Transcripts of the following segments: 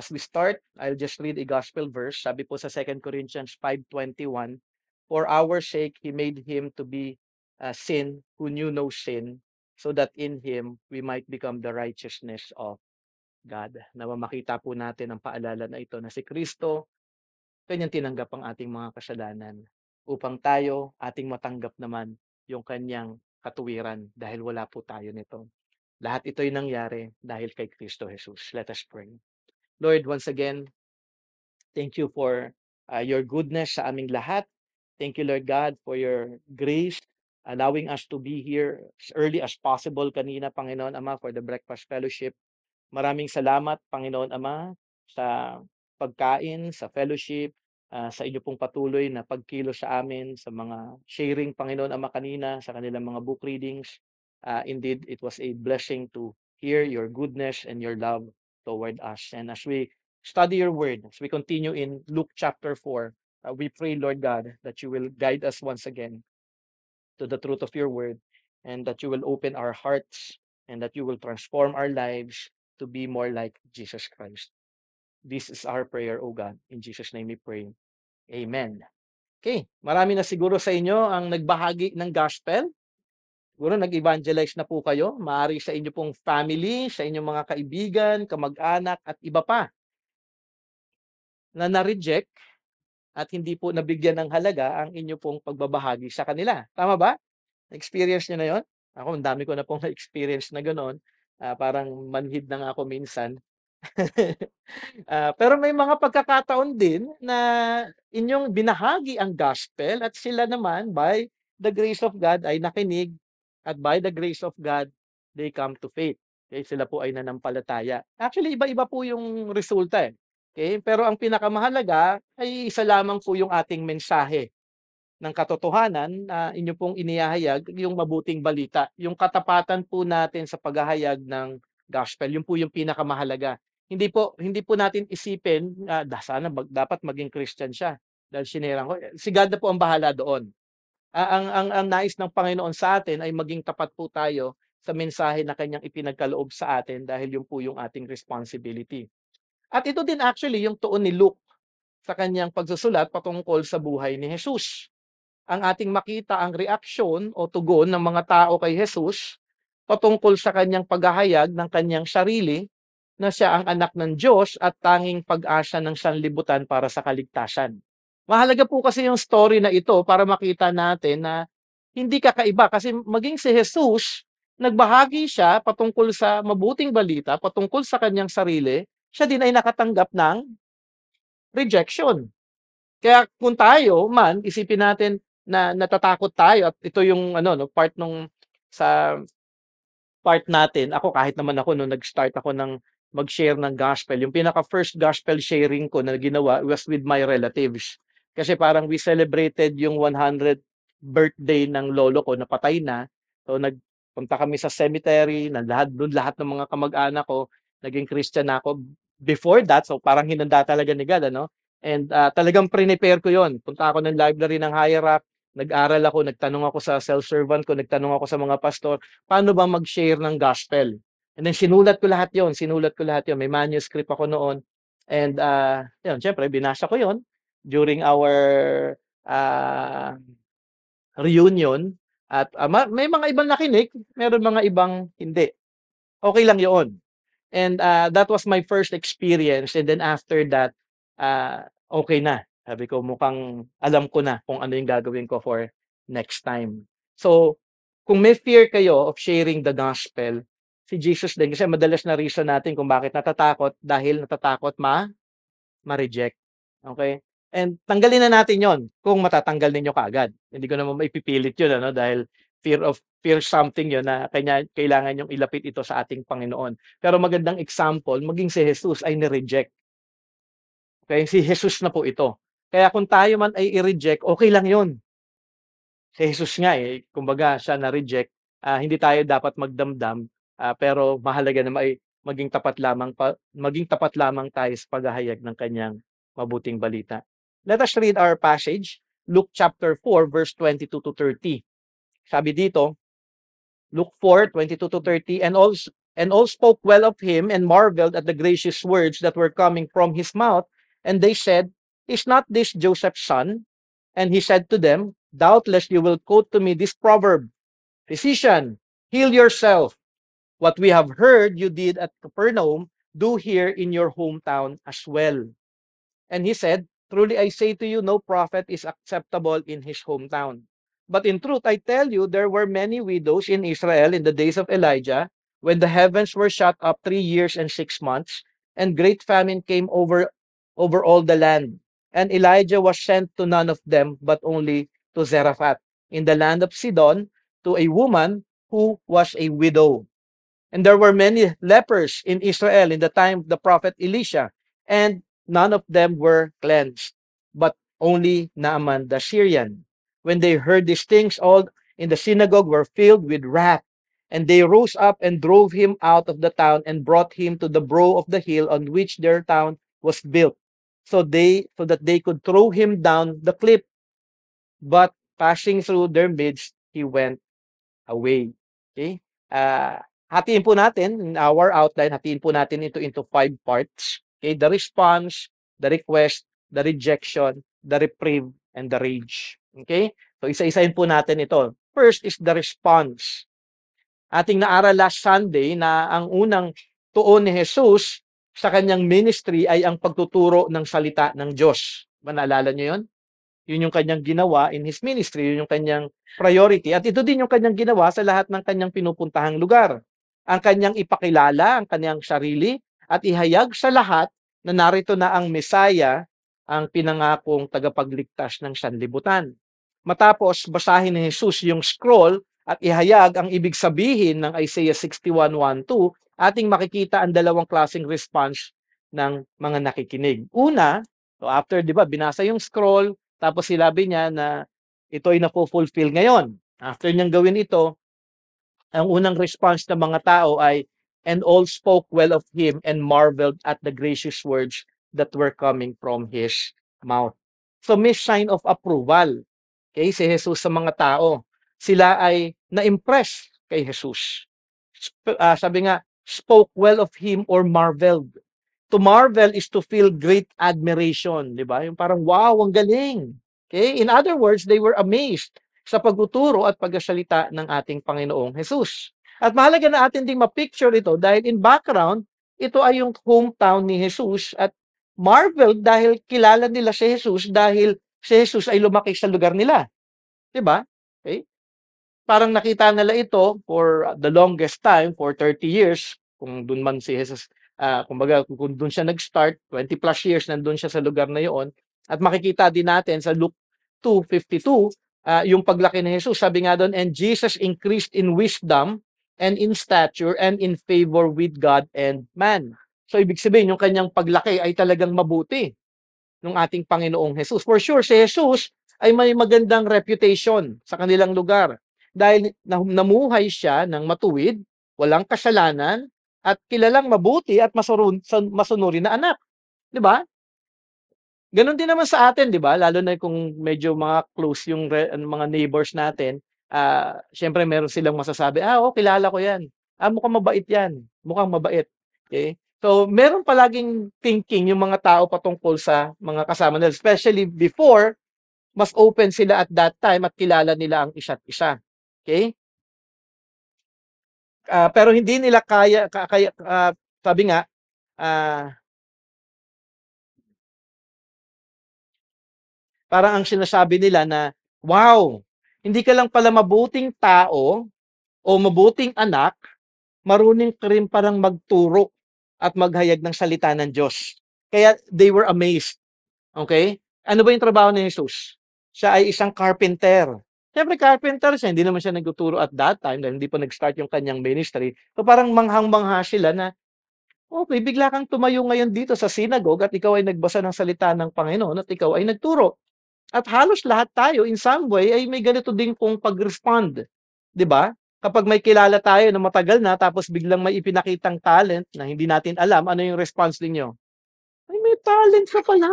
as we start, I'll just read a gospel verse. Sabi po sa 2 Corinthians 5:21, "For our sake, He made Him to be sin who knew no sin, so that in Him we might become the righteousness of God." Nawa makita po natin ang paalala na ito na si Kristo, kanyang tinanggap ang ating mga kasalanan upang tayo ating matanggap naman yung kanyang katuwiran dahil wala po tayo nito. Lahat ito'y nangyari dahil kay Kristo Jesus. Let us pray. Lord, once again, thank you for your goodness sa aming lahat. Thank you, Lord God, for your grace, allowing us to be here as early as possible kanina, Panginoon Ama, for the breakfast fellowship. Maraming salamat, Panginoon Ama, sa pagkain, sa fellowship, sa inyo pong patuloy na pagkilos sa amin, sa mga sharing, Panginoon Ama, kanina, sa kanilang mga book readings. Indeed, it was a blessing to hear your goodness and your love toward us. And as we study your word, as we continue in Luke chapter 4, we pray, Lord God, that you will guide us once again to the truth of your word, and that you will open our hearts, and that you will transform our lives to be more like Jesus Christ. This is our prayer, O God. In Jesus' name we pray. Amen. Okay, marami na siguro sa inyo ang nagbahagi ng gospel. Siguro nag-evangelize na po kayo. Maaari sa inyo pong family, sa inyong mga kaibigan, kamag-anak, at iba pa na na-reject at hindi po nabigyan ng halaga ang inyo pong pagbabahagi sa kanila. Tama ba? Na-experience niyo na 'yon? Ako, ang dami ko na pong na-experience na gano'n. Parang manhid na nga ako minsan. Pero may mga pagkakataon din na inyong binahagi ang gospel at sila naman by the grace of God ay nakinig, at by the grace of God, they come to faith. Okay, sila po ay nanampalataya. Actually, iba-iba po yung resulta, eh. Okay, pero ang pinakamahalaga ay isa lamang po yung ating mensahe ng katotohanan na inyo pong inihahayag, yung mabuting balita. Yung katapatan po natin sa paghahayag ng gospel, yun po yung pinakamahalaga. Hindi po natin isipin, sana dapat maging Christian siya dahil sinirang ko. Si God na po ang bahala doon. Ang nais ng Panginoon sa atin ay maging tapat po tayo sa mensahe na kanyang ipinagkaloob sa atin dahil yun po yung ating responsibility. At ito din actually yung tuon ni Luke sa kanyang pagsusulat patungkol sa buhay ni Jesus. Ang ating makita ang reaksyon o tugon ng mga tao kay Jesus patungkol sa kanyang paghahayag ng kanyang sarili na siya ang anak ng Diyos at tanging pag-asa ng sanlibutan para sa kaligtasan. Mahalaga po kasi yung story na ito para makita natin na hindi kakaiba kasi maging si Jesus, nagbahagi siya patungkol sa mabuting balita, patungkol sa kanyang sarili, siya din ay nakatanggap ng rejection. Kaya kung tayo man, isipin natin na natatakot tayo at ito yung part nung sa part natin. Ako kahit naman ako nung nag-start ako ng mag-share ng gospel, yung pinaka first gospel sharing ko na ginawa was with my relatives. Kasi parang we celebrated yung 100th birthday ng lolo ko na patay na. So nagpunta kami sa cemetery, na lahat ng mga kamag-anak ko, naging Christian na ako before that. So parang hinanda talaga ni God, ano? And talagang prepare ko yon. Punta ako ng library ng Higher, nag-aral ako, nagtanong ako sa self-servant ko, nagtanong ako sa mga pastor, paano ba mag-share ng gospel? And then sinulat ko lahat yon. May manuscript ako noon. And yun, syempre, binasa ko yon during our reunion. At may mga ibang nakinig, meron mga ibang hindi. Okay lang yun. And that was my first experience. And then after that, okay na. Sabi ko, mukhang alam ko na kung ano yung gagawin ko for next time. So, kung may fear kayo of sharing the gospel, si Jesus din, kasi madalas na reason natin kung bakit natatakot, dahil natatakot ma-reject. Okay? And tanggalin na natin yon kung matatanggal ninyo kaagad. Hindi ko naman maipipilit yun, dahil fear something yun na kailangan yung ilapit ito sa ating Panginoon. Pero magandang example, maging si Jesus ay ni-reject. Okay? Si Jesus na po ito. Kaya kung tayo man ay i-reject, okay lang yun. Si Jesus nga kumbaga siya na-reject, hindi tayo dapat magdamdam, pero mahalaga na maging tapat lamang tayo sa paghahayag ng kanyang mabuting balita. Let us read our passage, Luke chapter 4 verse 22 to 30. Sabi dito, Luke 4:22 to 30, And all spoke well of him and marveled at the gracious words that were coming from his mouth. And they said, Is not this Joseph's son? And he said to them, Doubtless you will quote to me this proverb, Physician, heal yourself. What we have heard you did at Capernaum, do here in your hometown as well. And he said, Truly I say to you, no prophet is acceptable in his hometown. But in truth, I tell you, there were many widows in Israel in the days of Elijah, when the heavens were shut up 3 years and 6 months, and great famine came over all the land. And Elijah was sent to none of them, but only to Zarephath, in the land of Sidon, to a woman who was a widow. And there were many lepers in Israel in the time of the prophet Elisha, and none of them were cleansed, but only Naaman the Syrian. When they heard these things, all in the synagogue were filled with wrath, and they rose up and drove him out of the town and brought him to the brow of the hill on which their town was built, so that they could throw him down the cliff. But passing through their midst, he went away. Okay? Hatiin po natin in our outline, hatiin po natin ito into 5 parts. Okay? The response, the request, the rejection, the reprieve, and the rage. Okay? So isa-isahin po natin ito. First is the response. Ating naaral last Sunday na ang unang tuon ni Jesus sa kanyang ministry ay ang pagtuturo ng salita ng Diyos. Naalala niyo yun? Yun yung kanyang ginawa in his ministry, yun yung kanyang priority. At ito din yung kanyang ginawa sa lahat ng kanyang pinupuntahang lugar. Ang kanyang ipakilala, ang kanyang sarili, at ihayag sa lahat na narito na ang Mesaya, ang pinangakong tagapagligtas ng sanlibutan. Matapos basahin ni Jesus yung scroll at ihayag ang ibig sabihin ng Isaiah 61:1-2, ating makikita ang dalawang klaseng response ng mga nakikinig. Una, so after 'di ba binasa yung scroll, tapos sinabi niya na ito ay na-fulfill ngayon. After niyang gawin ito, ang unang response ng mga tao ay, and all spoke well of him and marveled at the gracious words that were coming from his mouth. So may sign of approval. Okay, si Jesus sa mga tao. Sila ay na-impress kay Jesus. Sabi nga, spoke well of him or marveled. To marvel is to feel great admiration, di ba? Yung parang, wow, ang galing. Okay? In other words, they were amazed sa pagtuturo at pagsasalita ng ating Panginoong Jesus. At mahalaga na atin ding ma-picture ito dahil in background, ito ay yung hometown ni Jesus at marveled dahil kilala nila si Jesus dahil si Jesus ay lumaki sa lugar nila. Di ba? Okay? Parang nakita nila ito for the longest time, for 30 years, kung doon man si Jesus, kumbaga kung doon siya nag-start, 20 plus years nandun siya sa lugar na yon. At makikita din natin sa Luke 2:52, yung paglaki ni Jesus, sabi nga doon, and Jesus increased in wisdom and in stature and in favor with God and man. So ibig sabihin, yung kanyang paglaki ay talagang mabuti ng ating Panginoong Jesus. For sure, si Jesus ay may magandang reputation sa kanilang lugar dahil namuhay siya ng matuwid, walang kasalanan, at kilalang mabuti at masunurin na anak. Di ba? Ganon din naman sa atin, di ba? Lalo na kung medyo mga close yung mga neighbors natin, syempre meron silang masasabi, kilala ko yan. Mukhang mabait yan. Mukhang mabait. Okay? So, meron palaging thinking yung mga tao patungkol sa mga kasama nila, especially before, mas open sila at that time at kilala nila ang isa't isa. Okay? Pero hindi nila kaya sabi nga, parang ang sinasabi nila na, wow, hindi ka lang pala mabuting tao o mabuting anak, marunong ka rin parang magturo at maghayag ng salita ng Diyos. Kaya they were amazed. Okay? Ano ba yung trabaho ni Jesus? Siya ay isang carpenter. Siyempre, carpenter siya. Hindi naman siya nagtuturo at that time dahil hindi pa nag-start yung kanyang ministry. So parang manghang-mangha sila na, okay, bigla kang tumayo ngayon dito sa synagogue at ikaw ay nagbasa ng salita ng Panginoon at ikaw ay nagturo. At halos lahat tayo, in some way, ay may ganito din kung pag-respond. 'Di ba? Kapag may kilala tayo na matagal na, tapos biglang may ipinakitang talent na hindi natin alam, ano yung response ninyo? Ay, may talent ka pala.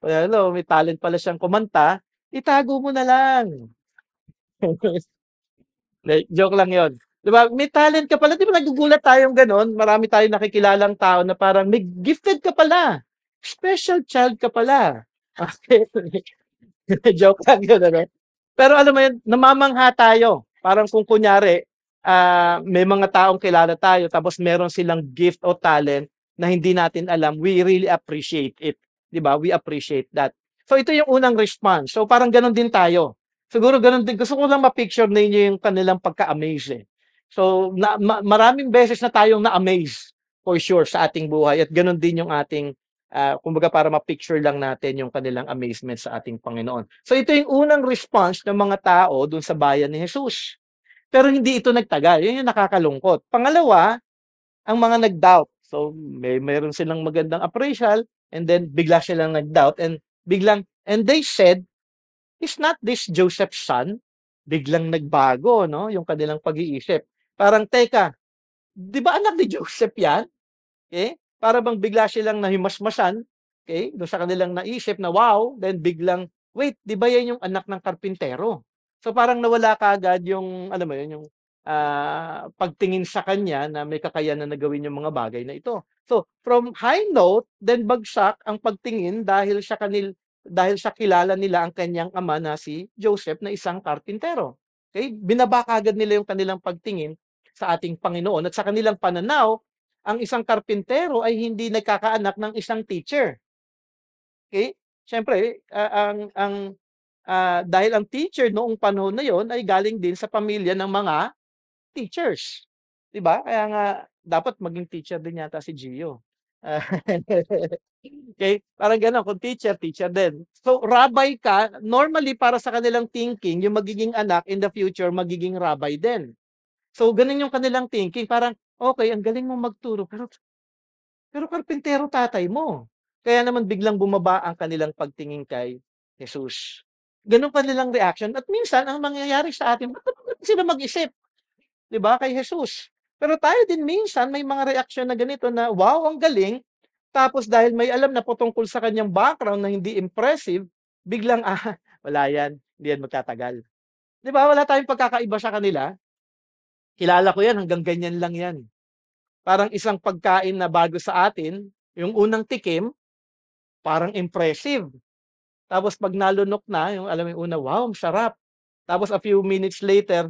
Hello, may talent pala siyang kumanta, itago mo na lang. Like, joke lang yon. 'Di ba, may talent ka pala, 'di ba nagugulat tayong gano'n, marami tayong nakikilalang tao na parang may gifted ka pala, special child ka pala. Okey, joke lang yun ano. Pero alam mo yun, namamangha tayo, parang kung kunyari, may mga taong kilala tayo tapos meron silang gift o talent na hindi natin alam, we really appreciate it, 'di ba? We appreciate that. So ito yung unang response. So parang gano'n din tayo. Siguro gano'n din, gusto ko lang ma-picture ninyo yung kanilang pagka-amaze, eh. So maraming beses na tayong na-amaze for sure sa ating buhay at gano'n din yung ating, kumbaga para ma-picture lang natin yung kanilang amazement sa ating Panginoon. So ito yung unang response ng mga tao dun sa bayan ni Jesus. Pero hindi ito nagtagal, yun yung nakakalungkot. Pangalawa, ang mga nag-doubt. So meron silang magandang appraisal and then bigla silang nag-doubt and they said, "Is not this Joseph's son?" Biglang nagbago 'no, yung kanilang pag-iisip. Parang, "Teka, 'di ba anak ni Joseph 'yan?" Okay, para bang bigla silang nahimasmasan, okay, do'n sa kanilang naisip na, wow, then biglang, wait, 'di ba 'yan yung anak ng karpintero? So, parang nawala kaagad yung, alam mo 'yun, yung, pagtingin sa kanya na may kakayanan na gawin yung mga bagay na ito. So, from high note, then bagsak ang pagtingin dahil sa kilala nila ang kanyang ama na si Joseph na isang karpintero. Okay, binaba kaagad nila yung kanilang pagtingin sa ating Panginoon at sa kanilang pananaw, ang isang karpintero ay hindi nagkakaanak ng isang teacher, okey? Siyempre, dahil ang teacher noong panahon na yon ay galing din sa pamilya ng mga teachers, 'di ba? Kaya nga dapat maging teacher din yata si Gio. Ah, okey, parang gano'n, kung teacher, teacher din. So, rabbi ka, normally para sa kanilang thinking yung magiging anak in the future magiging rabbi din. So, gano'n yung kanilang thinking, parang, "Okey, ang galing mong magturo pero karpintero tatay mo." Kaya naman biglang bumaba ang kanilang pagtingin kay Jesus. Gano'n kanilang reaction at minsan ang mangyayari sa atin, ba't naman sila mag-isip, 'di ba, kay Jesus. Pero tayo din minsan may mga reaksyon na ganito na, wow, ang galing, tapos dahil may alam na patungkol sa kanyang background na hindi impressive, biglang, wala 'yan, hindi 'yan magtatagal. 'Di ba, wala tayong pagkakaiba sa kanila? Kilala ko 'yan, hanggang ganyan lang 'yan. Parang isang pagkain na bago sa atin, yung unang tikim, parang impressive. Tapos 'pag nalunok na, yung alam mo yung una, "Wow, ang sarap." Tapos a few minutes later,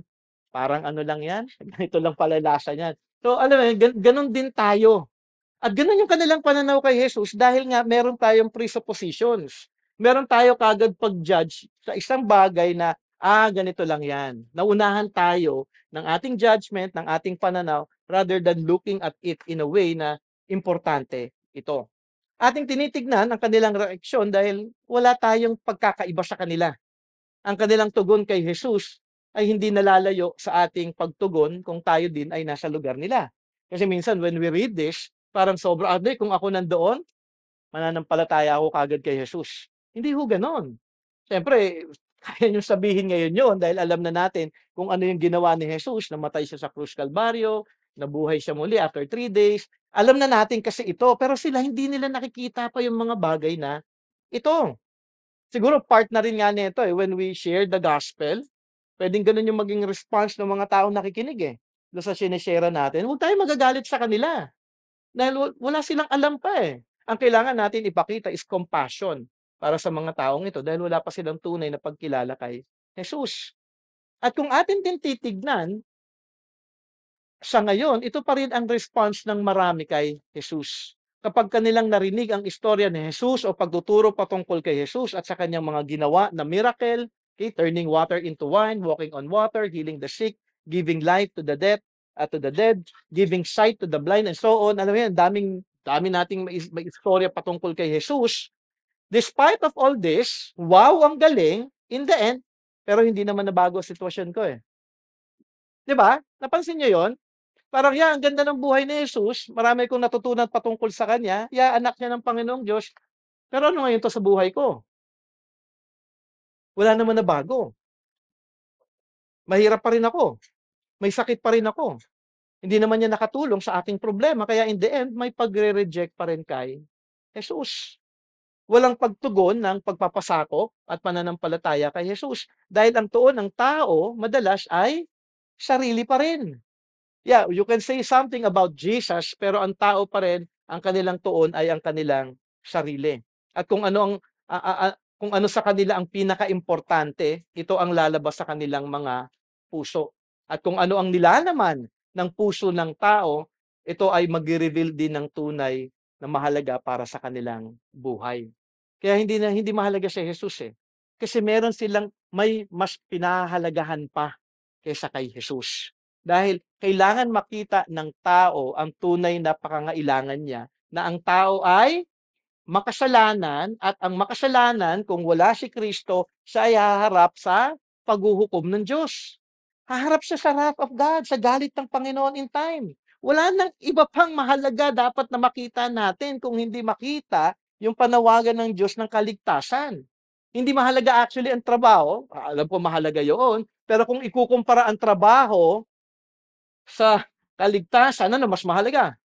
parang ano lang 'yan, ganito lang pala lasa niyan. So alam mo yun, gano'n din tayo. At gano'n yung kanilang pananaw kay Jesus dahil nga meron tayong presuppositions. Meron tayo kaagad pag-judge sa isang bagay na, ganito lang 'yan. Naunahan tayo ng ating judgment, ng ating pananaw, rather than looking at it in a way na importante ito. Ating tinitignan ang kanilang reaksyon dahil wala tayong pagkakaiba sa kanila. Ang kanilang tugon kay Jesus ay hindi nalalayo sa ating pagtugon kung tayo din ay nasa lugar nila. Kasi minsan when we read this, parang sobra, kung ako nandoon, mananampalataya ako kaagad kay Jesus." Hindi ho gano'n. Siyempre, kaya niyong sabihin ngayon 'yon dahil alam na natin kung ano yung ginawa ni Jesus, namatay siya sa krus kalbaryo, nabuhay siya muli after 3 days. Alam na natin kasi ito, pero sila hindi nila nakikita pa yung mga bagay na ito. Siguro part na rin nga nito, when we share the gospel, puwedeng gano'n yung maging response ng mga taong nakikinig, do'n sa shine-share natin. Huwag tayong magagalit sa kanila dahil wala silang alam pa, eh. Ang kailangan natin ipakita is compassion para sa mga taong ito dahil wala pa silang tunay na pagkilala kay Jesus. At kung atin din titignan, sa ngayon, ito pa rin ang response ng marami kay Jesus. Kapag kanilang narinig ang istorya ni Jesus o pagtuturo patungkol kay Jesus at sa kanyang mga ginawa na miracle, okay, turning water into wine, walking on water, healing the sick, giving life to the dead, giving sight to the blind, and so on. Alam mo yan, dami nating may istorya patungkol kay Jesus. Despite of all this, wow, ang galing, in the end, pero hindi naman nabago ang sitwasyon ko, eh. 'Di ba? Napansin niyo 'yon? Parang, ang ganda ng buhay ni Jesus, marami akong natutunan patungkol sa kanya, anak niya ng Panginoong Diyos, pero ano ngayon 'to sa buhay ko? Wala naman na bago. Mahirap pa rin ako, may sakit pa rin ako. Hindi naman niya nakatulong sa aking problema, kaya in the end may pagre-reject pa rin kay Jesus. Walang pagtugon ng pagpapasakop at pananampalataya kay Jesus, dahil ang tuon ng tao madalas ay sarili pa rin. Yeah, you can say something about Jesus, pero ang tao pa rin, ang kanilang tuon ay ang kanilang sarili. At kung ano ang kung ano sa kanila ang pinakaimportante, ito ang lalabas sa kanilang mga puso. At kung ano ang nilalaman ng puso ng tao, ito ay magre-reveal din ng tunay na mahalaga para sa kanilang buhay. Kaya hindi mahalaga si Jesus eh. Kasi meron silang may mas pinahahalagahan pa kaysa kay Jesus. Dahil kailangan makita ng tao ang tunay na pangangailangan niya na ang tao ay makasalanan at ang makasalanan kung wala si Kristo, siya ay haharap sa paghuhukom ng Diyos. Haharap siya sa wrath of God, sa galit ng Panginoon in time. Wala nang iba pang mahalaga dapat na makita natin kung hindi makita yung panawagan ng Diyos ng kaligtasan. Hindi mahalaga actually ang trabaho, alam ko mahalaga yun, pero kung ikukumpara ang trabaho sa kaligtasan, ano mas mahalaga?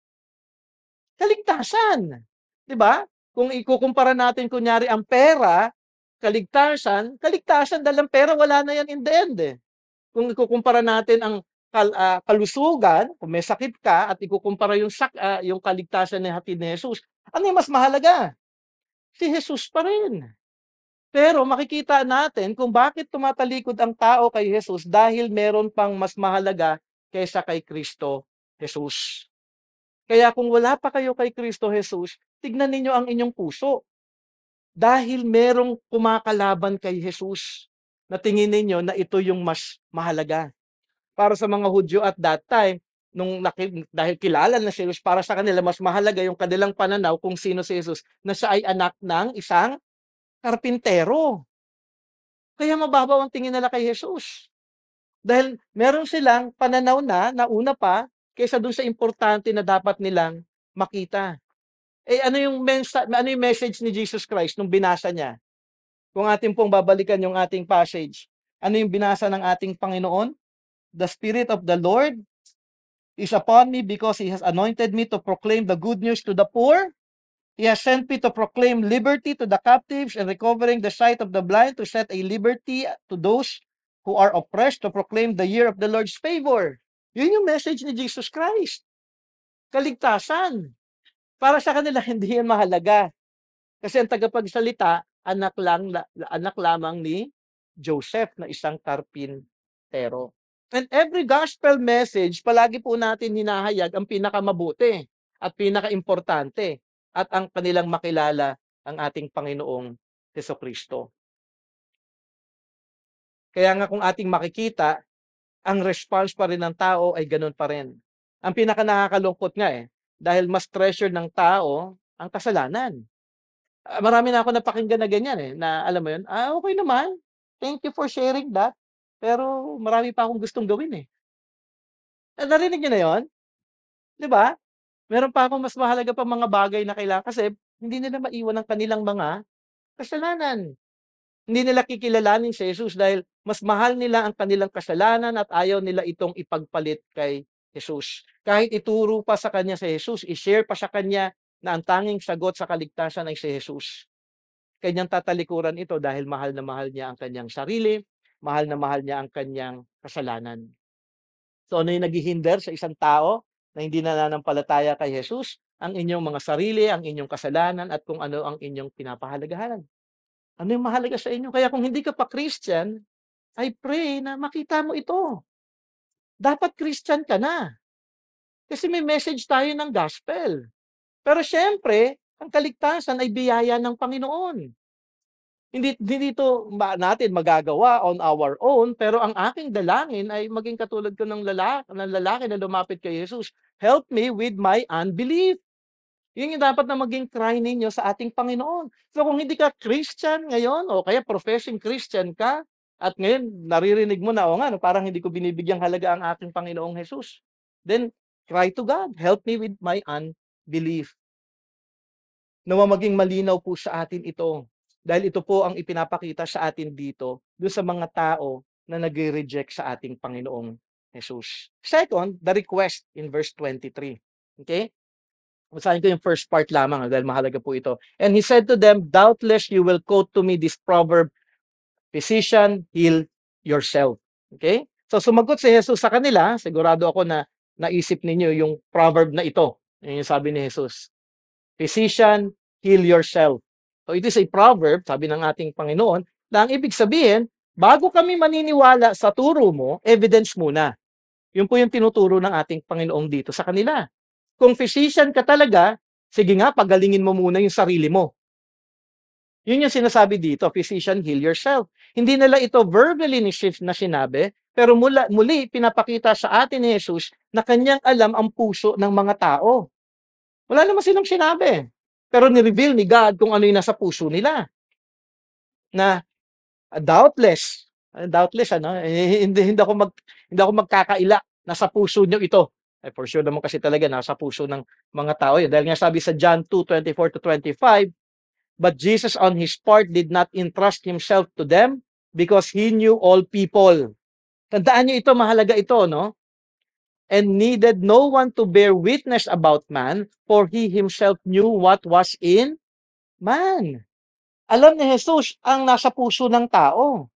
Kaligtasan, 'di ba? Kung ikukumpara natin kunyari ang pera, kaligtasan dahil ang pera wala na 'yan in the end, eh. Kung ikukumpara natin ang kalusugan, kung may sakit ka at ikukumpara yung kaligtasan na hatid ni Jesus, ano yung mas mahalaga? Si Jesus pa rin. Pero makikita natin kung bakit tumatalikod ang tao kay Jesus dahil meron pang mas mahalaga kaysa kay Kristo Jesus. Kaya kung wala pa kayo kay Kristo Jesus, tignan ninyo ang inyong puso. Dahil merong kumakalaban kay Jesus na tingin ninyo na ito yung mas mahalaga. Para sa mga Hudyo at that time, dahil kilala na si Jesus, para sa kanila mas mahalaga yung kanilang pananaw kung sino si Jesus, na siya ay anak ng isang karpintero. Kaya mababaw ang tingin nila kay Jesus. Dahil meron silang pananaw na una pa, kaysa dun sa importante na dapat nilang makita. Ano yung message ni Jesus Christ nung binasa niya? Kung atin pong babalikan yung ating passage, ano yung binasa ng ating Panginoon? The Spirit of the Lord is upon me because He has anointed me to proclaim the good news to the poor. He has sent me to proclaim liberty to the captives and recovering the sight of the blind, to set a liberty to those who are oppressed, to proclaim the year of the Lord's favor. Yun yung message ni Jesus Christ. Kaligtasan. Para sa kanila, hindi yan mahalaga. Kasi ang tagapagsalita, anak lamang ni Joseph na isang karpintero. And every gospel message, palagi po natin hinahayag ang pinakamabuti at pinakaimportante at ang kanilang makilala ang ating Panginoong Jesucristo. Kaya nga kung ating makikita, ang response pa rin ng tao ay ganun pa rin. Ang pinaka nakakalungkot nga dahil mas treasure ng tao ang kasalanan. Marami na ako napakinggan na ganyan na alam mo yun, okay naman, thank you for sharing that, pero marami pa akong gustong gawin. Narinig niyo na yun? 'Di ba? Meron pa akong mas mahalaga pang mga bagay na kailangan kasi hindi nila maiwan ang kanilang mga kasalanan. Hindi nila kikilalanin si Jesus dahil mas mahal nila ang kanilang kasalanan at ayaw nila itong ipagpalit kay Jesus. Kahit ituro pa sa kanya si Jesus, i-share pa sa kanya na ang tanging sagot sa kaligtasan ay si Jesus. Kanyang tatalikuran ito dahil mahal na mahal niya ang kanyang sarili, mahal na mahal niya ang kanyang kasalanan. So ano yung naghihinder sa isang tao na hindi nananampalataya kay Jesus? Ang inyong mga sarili, ang inyong kasalanan, at kung ano ang inyong pinapahalagahan. Ano yung mahalaga sa inyo? Kaya kung hindi ka pa Christian, I pray na makita mo ito. Dapat Christian ka na. Kasi may message tayo ng gospel. Pero syempre, ang kaligtasan ay biyaya ng Panginoon. Hindi ito natin magagawa on our own, pero ang aking dalangin ay maging katulad ko ng lalaki na lumapit kay Jesus. Help me with my unbelief. Yun yung dapat na maging cry ninyo sa ating Panginoon. So kung hindi ka Christian ngayon, o kaya professing Christian ka, at ngayon naririnig mo na, o nga, no, parang hindi ko binibigyang halaga ang aking Panginoong Jesus. Then, cry to God, help me with my unbelief. Nawa maging malinaw po sa atin ito. Dahil ito po ang ipinapakita sa atin dito, doon sa mga tao na nag-reject sa ating Panginoong Jesus. Second, the request in verse 23. Okay? Basahin ko yung first part lamang dahil mahalaga po ito. And he said to them, doubtless you will quote to me this proverb, physician, heal yourself. Okay? So sumagot si Jesus sa kanila, sigurado ako na naisip ninyo yung proverb na ito. Yun yung sabi ni Jesus. Physician, heal yourself. So it is a proverb, sabi ng ating Panginoon, na ang ibig sabihin, bago kami maniniwala sa turo mo, evidence muna. Yun po yung tinuturo ng ating Panginoong dito sa kanila. Kung physician ka talaga, sige nga, pagalingin mo muna yung sarili mo. Yun yung sinasabi dito, physician, heal yourself. Hindi nila ito verbally na sinabi, pero muli pinapakita sa atin ni Jesus na kanyang alam ang puso ng mga tao. Wala naman silang sinabi. Pero ni-reveal ni God kung ano yung nasa puso nila. Na doubtless ano, hindi ako magkakaila nasa puso niyo ito. For sure naman kasi talaga nasa puso ng mga tao yun. Dahil nga sabi sa John 2:24-25, but Jesus on his part did not entrust himself to them because he knew all people. Tandaan niyo ito, mahalaga ito, no? And needed no one to bear witness about man, for he himself knew what was in man. Alam ni Jesus ang nasa puso ng tao.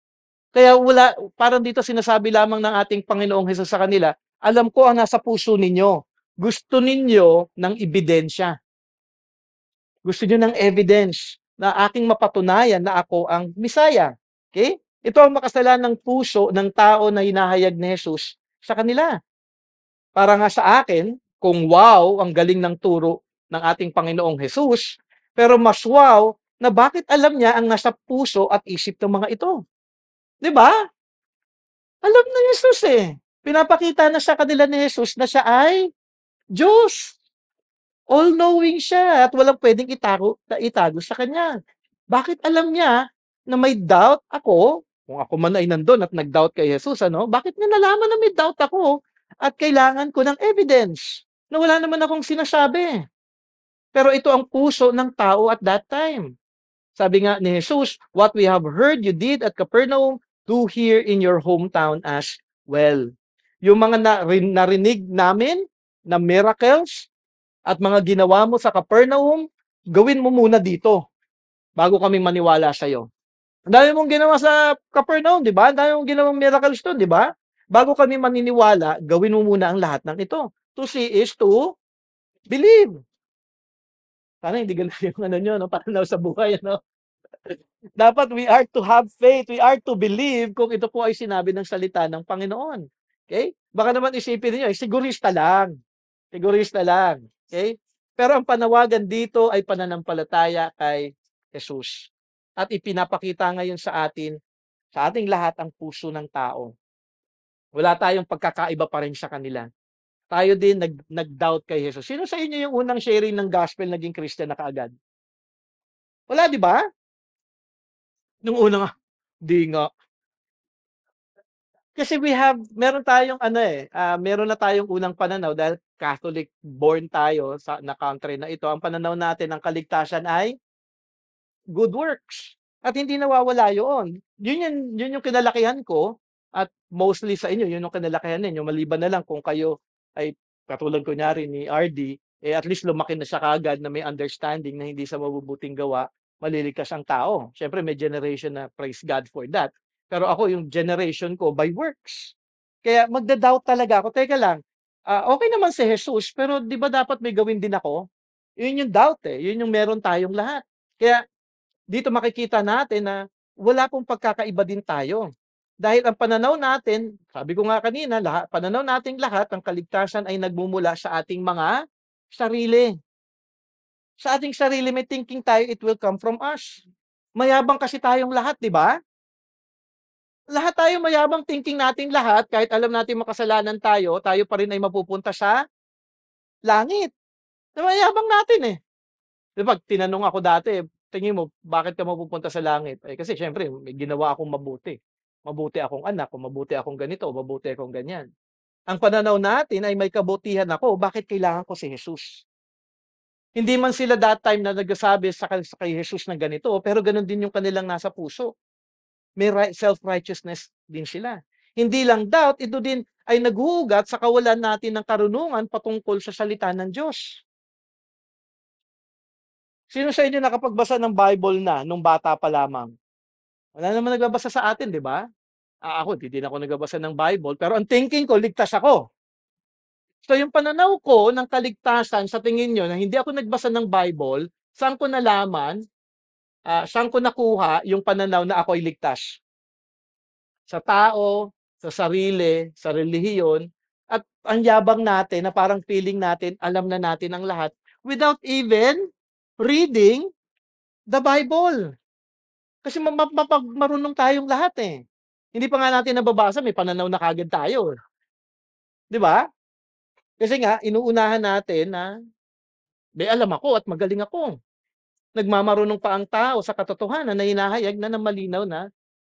Kaya parang dito sinasabi lamang ng ating Panginoong Jesus sa kanila, alam ko ang nasa puso ninyo. Gusto ninyo ng ebidensya. Gusto niyo ng evidence na aking mapatunayan na ako ang Misaya. Okay? Ito ang makasalanang puso ng tao na hinahayag ni Jesus sa kanila. Para nga sa akin, kung wow, ang galing ng turo ng ating Panginoong Jesus, pero mas wow na bakit alam niya ang nasa puso at isip ng mga ito. 'Di ba? Alam na Jesus eh. Pinapakita na sa kanila ni Jesus na siya ay Diyos. All-knowing siya at walang pwedeng itago sa kanya. Bakit alam niya na may doubt ako, kung ako man ay nandun at nag-doubt kay Jesus, ano? Bakit niya nalaman na may doubt ako at kailangan ko ng evidence na wala naman akong sinasabi? Pero ito ang puso ng tao at that time. Sabi nga ni Jesus, what we have heard you did at Capernaum, do here in your hometown as well. Yung mga narinig namin na miracles at mga ginawa mo sa Capernaum, gawin mo muna dito bago kami maniwala sa iyo. Ang dami mong ginawa sa Capernaum, di ba? Ang dami mong ginawang miracles doon, di ba? Bago kami maniniwala, gawin mo muna ang lahat ng ito. To see is to believe. Sana hindi ganun yung ano nyo, no? Pananaw sa buhay, ano? Dapat we are to have faith, we are to believe kung ito po ay sinabi ng salita ng Panginoon. Okay? Baka naman isipin niyo, sigurista lang. Sigurista lang. Okay? Pero ang panawagan dito ay pananampalataya kay Jesus. At ipinapakita ngayon sa atin, sa ating lahat ang puso ng tao. Wala tayong pagkakaiba pa rin sa kanila. Tayo din nag-doubt kay Jesus. Sino sa inyo yung unang sharing ng gospel naging Christian na kaagad? Wala, di ba? Nung una nga, di nga. Kasi meron tayong meron na tayong unang pananaw dahil Catholic born tayo na country na ito. Ang pananaw natin ng kaligtasan ay good works. At hindi nawawala yun. Yun yung kinalakihan ko at mostly sa inyo, yun yung kinalakihan ninyo. Maliban na lang kung kayo ay katulad kunyari ni RD, at least lumaki na siya kaagad na may understanding na hindi sa mabubuting gawa, maliligtas ang tao. Siyempre may generation na praise God for that. Pero ako, yung generation ko, by works. Kaya magda-doubt talaga ako. Teka lang, okay naman si Jesus, pero di ba dapat may gawin din ako? Yun yung doubt eh. Yun yung meron tayong lahat. Kaya dito makikita natin na wala pong pagkakaiba din tayo. Dahil ang pananaw natin, sabi ko nga kanina, pananaw nating lahat, ang kaligtasan ay nagmumula sa ating mga sarili. Sa ating sarili, may thinking tayo, it will come from us. Mayabang kasi tayong lahat, di ba? Lahat tayo mayabang thinking nating lahat, kahit alam natin makasalanan tayo pa rin ay mapupunta sa langit. Mayabang natin eh. Di ba, tinanong ako dati, tingin mo, bakit ka mapupunta sa langit? Kasi syempre, may ginawa akong mabuti. Mabuti akong anak, o mabuti akong ganito, o mabuti akong ganyan. Ang pananaw natin ay may kabutihan ako, bakit kailangan ko si Jesus? Hindi man sila that time na nagsasabi sa kay Jesus na ganito, pero ganun din yung kanilang nasa puso. May self-righteousness din sila. Hindi lang doubt, ito din ay naghuhugat sa kawalan natin ng karunungan patungkol sa salita ng Diyos. Sino sa inyo nakapagbasa ng Bible na nung bata pa lamang? Wala naman nagbabasa sa atin, di ba? Ako, hindi din ako nagbabasa ng Bible, pero ang thinking ko, ligtas ako. So yung pananaw ko ng kaligtasan sa tingin niyo na hindi ako nagbasa ng Bible, saan ko nalaman, saan ko nakuha yung pananaw na ako'y ligtas? Sa tao, sa sarili, sa relihiyon, at ang yabang natin na parang feeling natin alam na natin ang lahat without even reading the Bible. Kasi marunong tayong lahat eh. Hindi pa nga natin nababasa, may pananaw na kagad tayo. 'Di ba? Kasi nga, inuunahan natin na may alam ako at magaling ako. Nagmamarunong pa ang tao sa katotohanan na hinahayag na ng malinaw na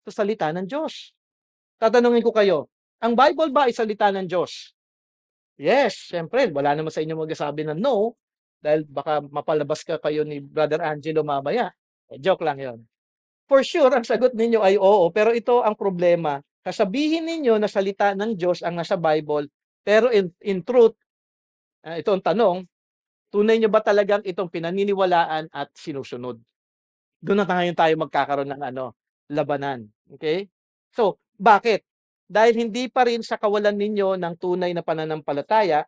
sa salita ng Diyos. Tatanungin ko kayo, ang Bible ba ay salita ng Diyos? Yes, siyempre, wala naman sa inyo magsasabi ng no, dahil baka mapalabas kayo ni Brother Angelo mamaya. Joke lang yon. For sure, ang sagot ninyo ay oo, pero ito ang problema. Sasabihin ninyo na salita ng Diyos ang nasa Bible, pero in truth, ito ang tanong, tunay nyo ba talagang itong pinaniniwalaan at sinusunod? Doon na tayo magkakaroon ng labanan. Okay? So, bakit? Dahil hindi pa rin sa kawalan ninyo ng tunay na pananampalataya,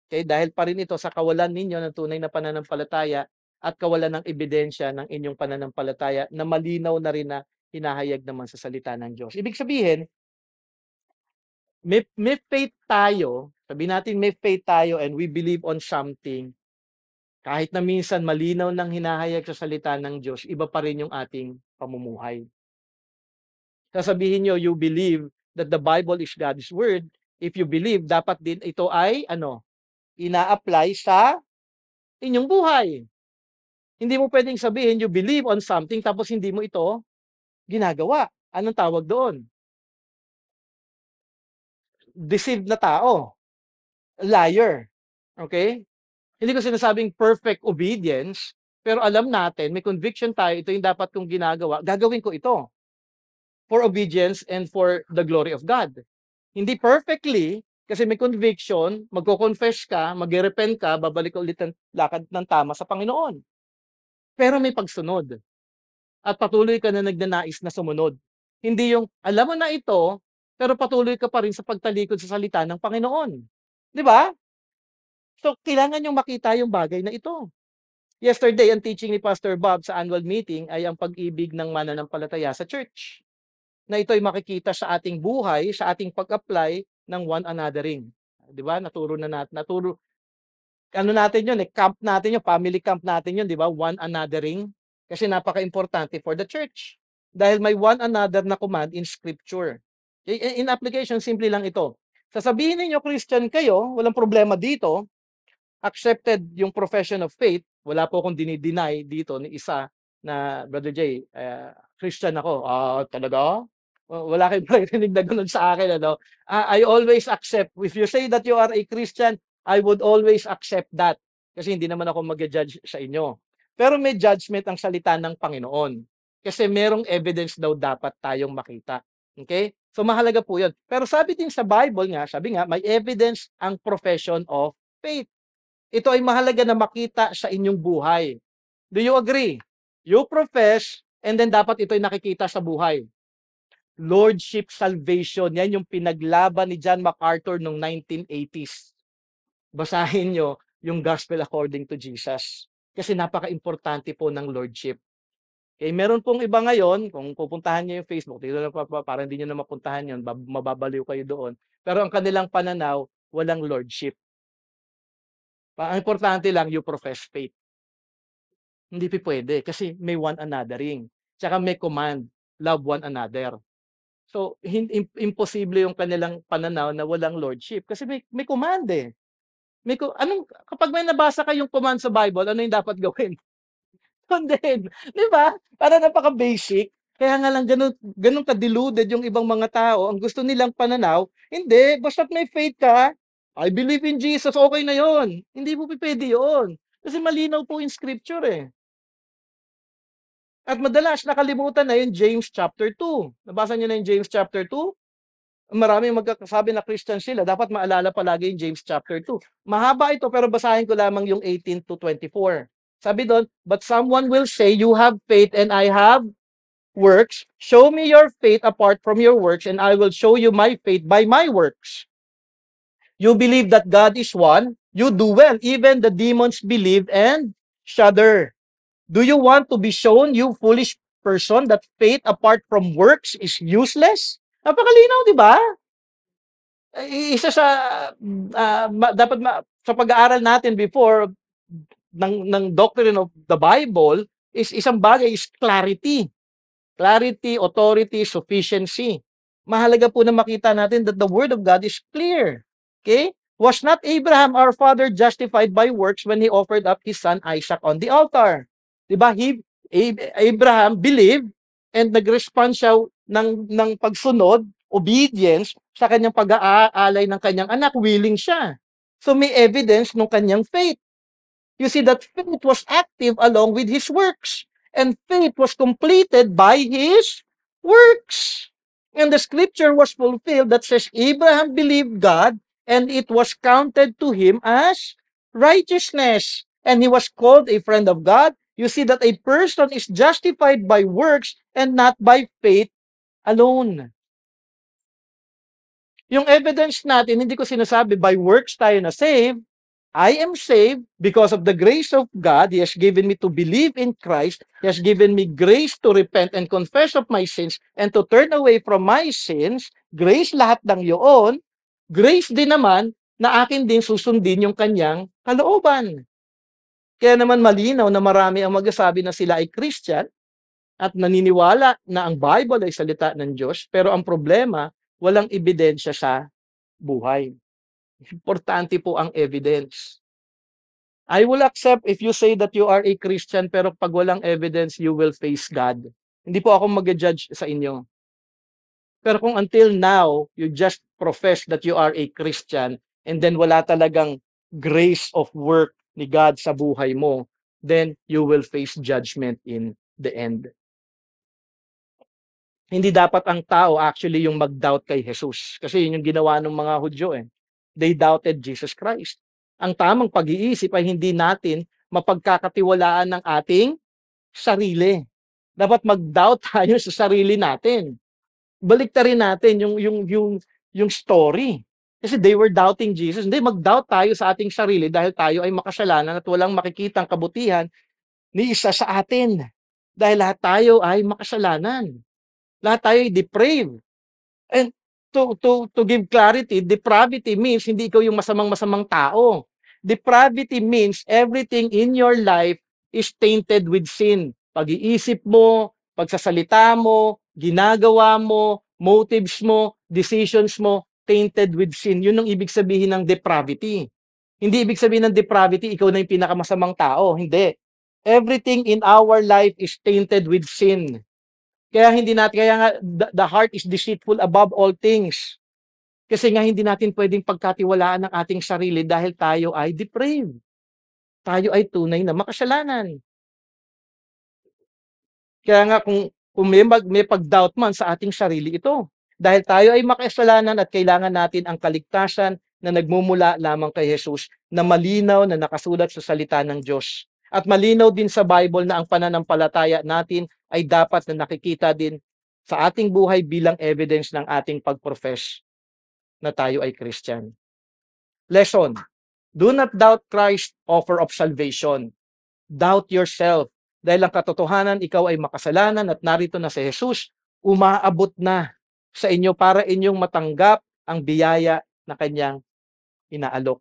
okay, dahil pa rin ito sa kawalan ninyo ng tunay na pananampalataya at kawalan ng ebidensya ng inyong pananampalataya na malinaw na rin na hinahayag naman sa salita ng Diyos. Ibig sabihin, may faith tayo, sabi natin may faith tayo and we believe on something, kahit na minsan malinaw ng hinahayag sa salita ng Diyos, iba pa rin yung ating pamumuhay. Sasabihin nyo, you believe that the Bible is God's Word. If you believe, dapat din ito ay, ina-apply sa inyong buhay. Hindi mo pwedeng sabihin, you believe on something, tapos hindi mo ito ginagawa. Anong tawag doon? Deceived na tao. Liar. Okay? Hindi ko sinasabing perfect obedience, pero alam natin, may conviction tayo, ito yung dapat kong ginagawa, gagawin ko ito for obedience and for the glory of God. Hindi perfectly, kasi may conviction, magko-confess ka, mag-repent ka, babalik ulit ang lakad ng tama sa Panginoon. Pero may pagsunod. At patuloy ka na nagnanais na sumunod. Hindi yung, alam mo na ito, pero patuloy ka pa rin sa pagtalikod sa salita ng Panginoon. Di ba? So, kailangan yung makita yung bagay na ito. Yesterday, ang teaching ni Pastor Bob sa annual meeting ay ang pag-ibig ng mananampalataya sa church. Na ito ay makikita sa ating buhay, sa ating pag-apply ng one anothering. Di ba? Naturo na natin. Natin yun, camp natin yun, family camp natin yun, di ba? One anothering. Kasi napaka-importante for the church. Dahil may one another na command in scripture. In application, simple lang ito. Sasabihin ninyo, Christian kayo, walang problema dito, accepted yung profession of faith, wala po akong dinideny dito ni isa na, Brother Jay, Christian ako. Talaga? Wala kayong marinig na ganun sa akin. I always accept. If you say that you are a Christian, I would always accept that. Kasi hindi naman ako mag-judge sa inyo. Pero may judgment ang salita ng Panginoon. Kasi merong evidence daw dapat tayong makita. Okay? So mahalaga po yun. Pero sabi din sa Bible nga, sabi nga, may evidence ang profession of faith. Ito ay mahalaga na makita sa inyong buhay. Do you agree? You profess, and then dapat ito ay nakikita sa buhay. Lordship salvation, yan yung pinaglaban ni John MacArthur noong 1980s. Basahin nyo yung Gospel according to Jesus. Kasi napaka-importante po ng Lordship. Okay, meron pong iba ngayon, kung pupuntahan nyo yung Facebook, dito na para hindi nyo na mapuntahan yun, mababaliw kayo doon. Pero ang kanilang pananaw, walang Lordship. Ang importante lang, you profess faith. Hindi pwede kasi may one anothering. Tsaka may command, love one another. So, imposible yung kanilang pananaw na walang lordship kasi may command eh. Kapag may nabasa kayong command sa Bible, ano yung dapat gawin? Sundin. Di ba? Para napaka-basic. Kaya nga lang ganun ka-deluded yung ibang mga tao. Ang gusto nilang pananaw, hindi, basta't may faith ka, I believe in Jesus, okay na yon. Hindi po pwede yon. Kasi malinaw po in scripture eh. At madalas nakalimutan na yung James chapter 2. Nabasa niyo na yung James chapter 2? Maraming magkakasabi na Christian sila. Dapat maalala palagi yung James chapter 2. Mahaba ito pero basahin ko lamang yung 18 to 24. Sabi doon, but someone will say, you have faith and I have works. Show me your faith apart from your works and I will show you my faith by my works. You believe that God is one, you do well. Even the demons believe and shudder. Do you want to be shown, you foolish person, that faith apart from works is useless? Napakalinaw, di ba? Isa sa sa pag-aaral natin before ng doctrine of the Bible is isang bagay is clarity. Clarity, authority, sufficiency. Mahalaga po na makita natin that the Word of God is clear. Okay? Was not Abraham our father justified by works when he offered up his son Isaac on the altar? Diba? Abraham believed and nag-respond siya ng pagsunod, obedience, sa kanyang pag-aalay ng kanyang anak, willing siya. So may evidence ng kanyang faith. You see that faith was active along with his works. And faith was completed by his works. And the scripture was fulfilled that says Abraham believed God and it was counted to him as righteousness. And he was called a friend of God. You see that a person is justified by works and not by faith alone. Yung evidence natin, hindi ko sinasabi by works tayo na saved. I am saved because of the grace of God. He has given me to believe in Christ. He has given me grace to repent and confess of my sins and to turn away from my sins. Grace lahat ng yun. Grace din naman na akin din susundin yung kanyang kalooban. Kaya naman malinaw na marami ang magsasabi na sila ay Christian at naniniwala na ang Bible ay salita ng Diyos, pero ang problema, walang ebidensya sa buhay. Importante po ang evidence. I will accept if you say that you are a Christian, pero pag walang evidence, you will face God. Hindi po ako mag-judge sa inyo. Pero kung until now, you just profess that you are a Christian, and then wala talagang grace of work ni God sa buhay mo, then you will face judgment in the end. Hindi dapat ang tao actually yung mag-doubt kay Jesus. Kasi yun yung ginawa ng mga Hudyo eh. They doubted Jesus Christ. Ang tamang pag-iisip ay hindi natin mapagkakatiwalaan ng ating sarili. Dapat mag-doubt tayo sa sarili natin. Baliktarin natin yung story. Kasi they were doubting Jesus. Hindi, mag-doubt tayo sa ating sarili dahil tayo ay makasalanan at walang makikitang kabutihan ni isa sa atin. Dahil lahat tayo ay makasalanan. Lahat tayo ay depraved. And to give clarity, depravity means hindi ikaw yung masamang-masamang tao. Depravity means everything in your life is tainted with sin. Pag-iisip mo, pagsasalita mo, ginagawa mo, motives mo, decisions mo, tainted with sin. Yun ang ibig sabihin ng depravity. Hindi ibig sabihin ng depravity, ikaw na yung pinakamasamang tao. Hindi. Everything in our life is tainted with sin. Kaya nga the heart is deceitful above all things. Kasi nga hindi natin pwedeng pagkatiwalaan ng ating sarili dahil tayo ay depraved. Tayo ay tunay na makasalanan. Kaya nga kung may pag-doubt man sa ating sarili ito. Dahil tayo ay makasalanan at kailangan natin ang kaligtasan na nagmumula lamang kay Jesus na malinaw na nakasulat sa salita ng Diyos. At malinaw din sa Bible na ang pananampalataya natin ay dapat na nakikita din sa ating buhay bilang evidence ng ating pag-profess na tayo ay Christian. Lesson: do not doubt Christ's offer of salvation. Doubt yourself. Dahil ang katotohanan, ikaw ay makasalanan at narito na si Jesus, umaabot na sa inyo para inyong matanggap ang biyaya na kanyang inaalok.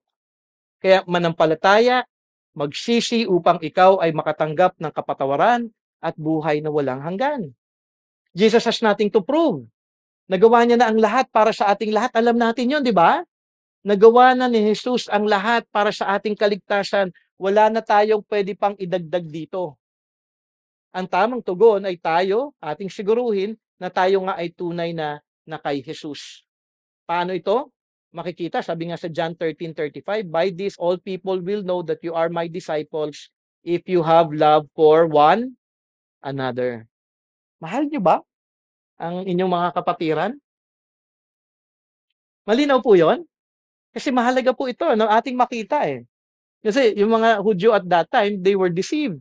Kaya manampalataya, magsisi upang ikaw ay makatanggap ng kapatawaran at buhay na walang hanggan. Jesus has nothing to prove. Nagawa niya na ang lahat para sa ating lahat. Alam natin yun, di ba? Nagawa na ni Jesus ang lahat para sa ating kaligtasan. Wala na tayong pwede pang idagdag dito. Ang tamang tugon ay tayo, ating siguruhin, na tayo nga ay tunay na kay Jesus. Paano ito? Makikita, sabi nga sa John 13:35, by this all people will know that you are my disciples if you have love for one another. Mahal niyo ba ang inyong mga kapatiran? Malinaw po yon? Kasi mahalaga po ito, no, ating makita eh. Kasi yung mga Hudyo at that time, they were deceived.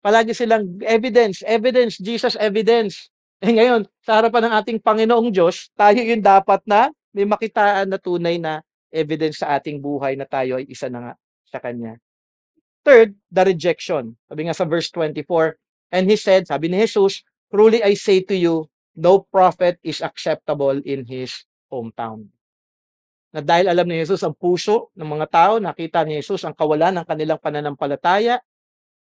Palagi silang evidence, Jesus evidence. Eh ngayon, sa harapan ng ating Panginoong Diyos, tayo yung dapat na may makitaan na tunay na evidence sa ating buhay na tayo ay isa na nga sa Kanya. Third, the rejection. Sabi nga sa verse 24, and he said, sabi ni Jesus, truly I say to you, no prophet is acceptable in his hometown. Na dahil alam ni Jesus ang puso ng mga tao, nakita ni Jesus ang kawalan ng kanilang pananampalataya,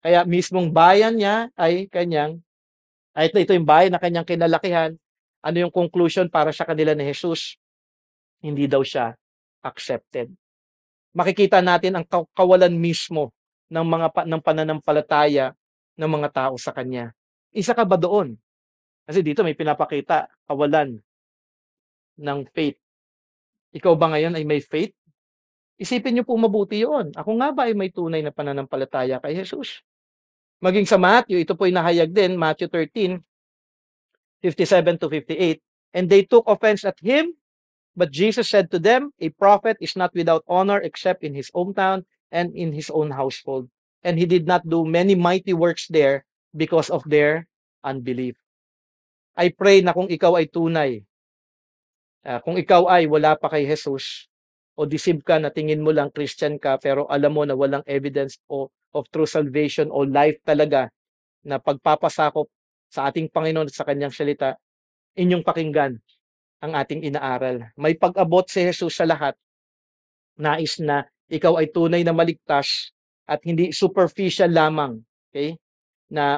kaya mismong bayan niya ay ito yung bayan na kanyang kinalakihan. Ano yung conclusion para sa kanila ni Jesus? Hindi daw siya accepted. Makikita natin ang kawalan mismo ng pananampalataya ng mga tao sa kanya. Isa ka ba doon? Kasi dito may pinapakita kawalan ng faith. Ikaw ba ngayon ay may faith? Isipin niyo po mabuti 'yon. Ako nga ba ay may tunay na pananampalataya kay Jesus? Maging sa Matthew, ito po ay nahayag din, Matthew 13:57 to 58. And they took offense at him, but Jesus said to them, a prophet is not without honor except in his hometown and in his own household. And he did not do many mighty works there because of their unbelief. I pray na kung ikaw ay tunay, kung ikaw ay wala pa kay Jesus, o deceive ka na tingin mo lang Christian ka, pero alam mo na walang evidence of true salvation o life talaga na pagpapasakop sa ating Panginoon at sa kanyang salita, inyong pakinggan ang ating inaaral. May pag-abot si Jesus sa lahat. Nais na ikaw ay tunay na maligtas at hindi superficial lamang, okay?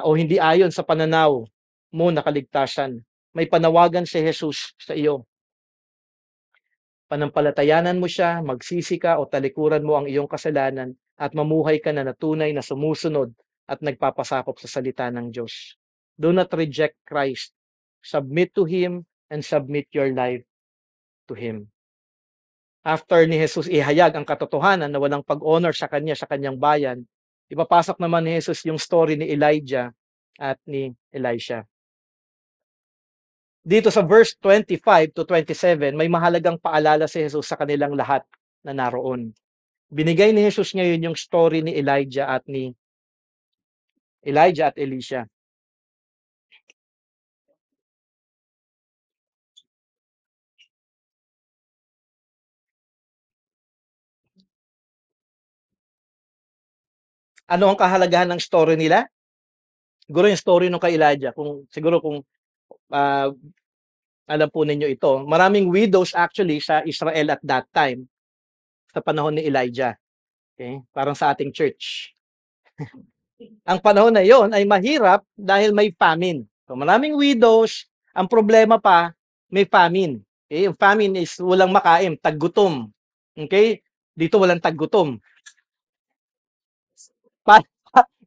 O hindi ayon sa pananaw mo na kaligtasan. May panawagan si Jesus sa iyo. Panampalatayanan mo siya, magsisi ka o talikuran mo ang iyong kasalanan at mamuhay ka na tunay na sumusunod at nagpapasakop sa salita ng Diyos. Do not reject Christ. Submit to Him and submit your life to Him. After ni Jesus ihayag ang katotohanan na walang pag-honor sa kanya, sa kanyang bayan, ipapasok naman ni Jesus yung story ni Elijah at ni Elisha. Dito sa verse 25 to 27, may mahalagang paalala si Jesus sa kanilang lahat na naroon. Binigay ni Jesus ngayon yung story ni Elijah at Elisha. Ano ang kahalagahan ng story nila? Siguro yung story nung kay Elijah, kung alam po ninyo ito, maraming widows actually sa Israel at that time, sa panahon ni Elijah. Okay? Parang sa ating church. Ang panahon na yon ay mahirap dahil may famine. So maraming widows, ang problema pa, may famine. Okay? Yung famine is walang makain, taggutom. Okay? Dito walang taggutom.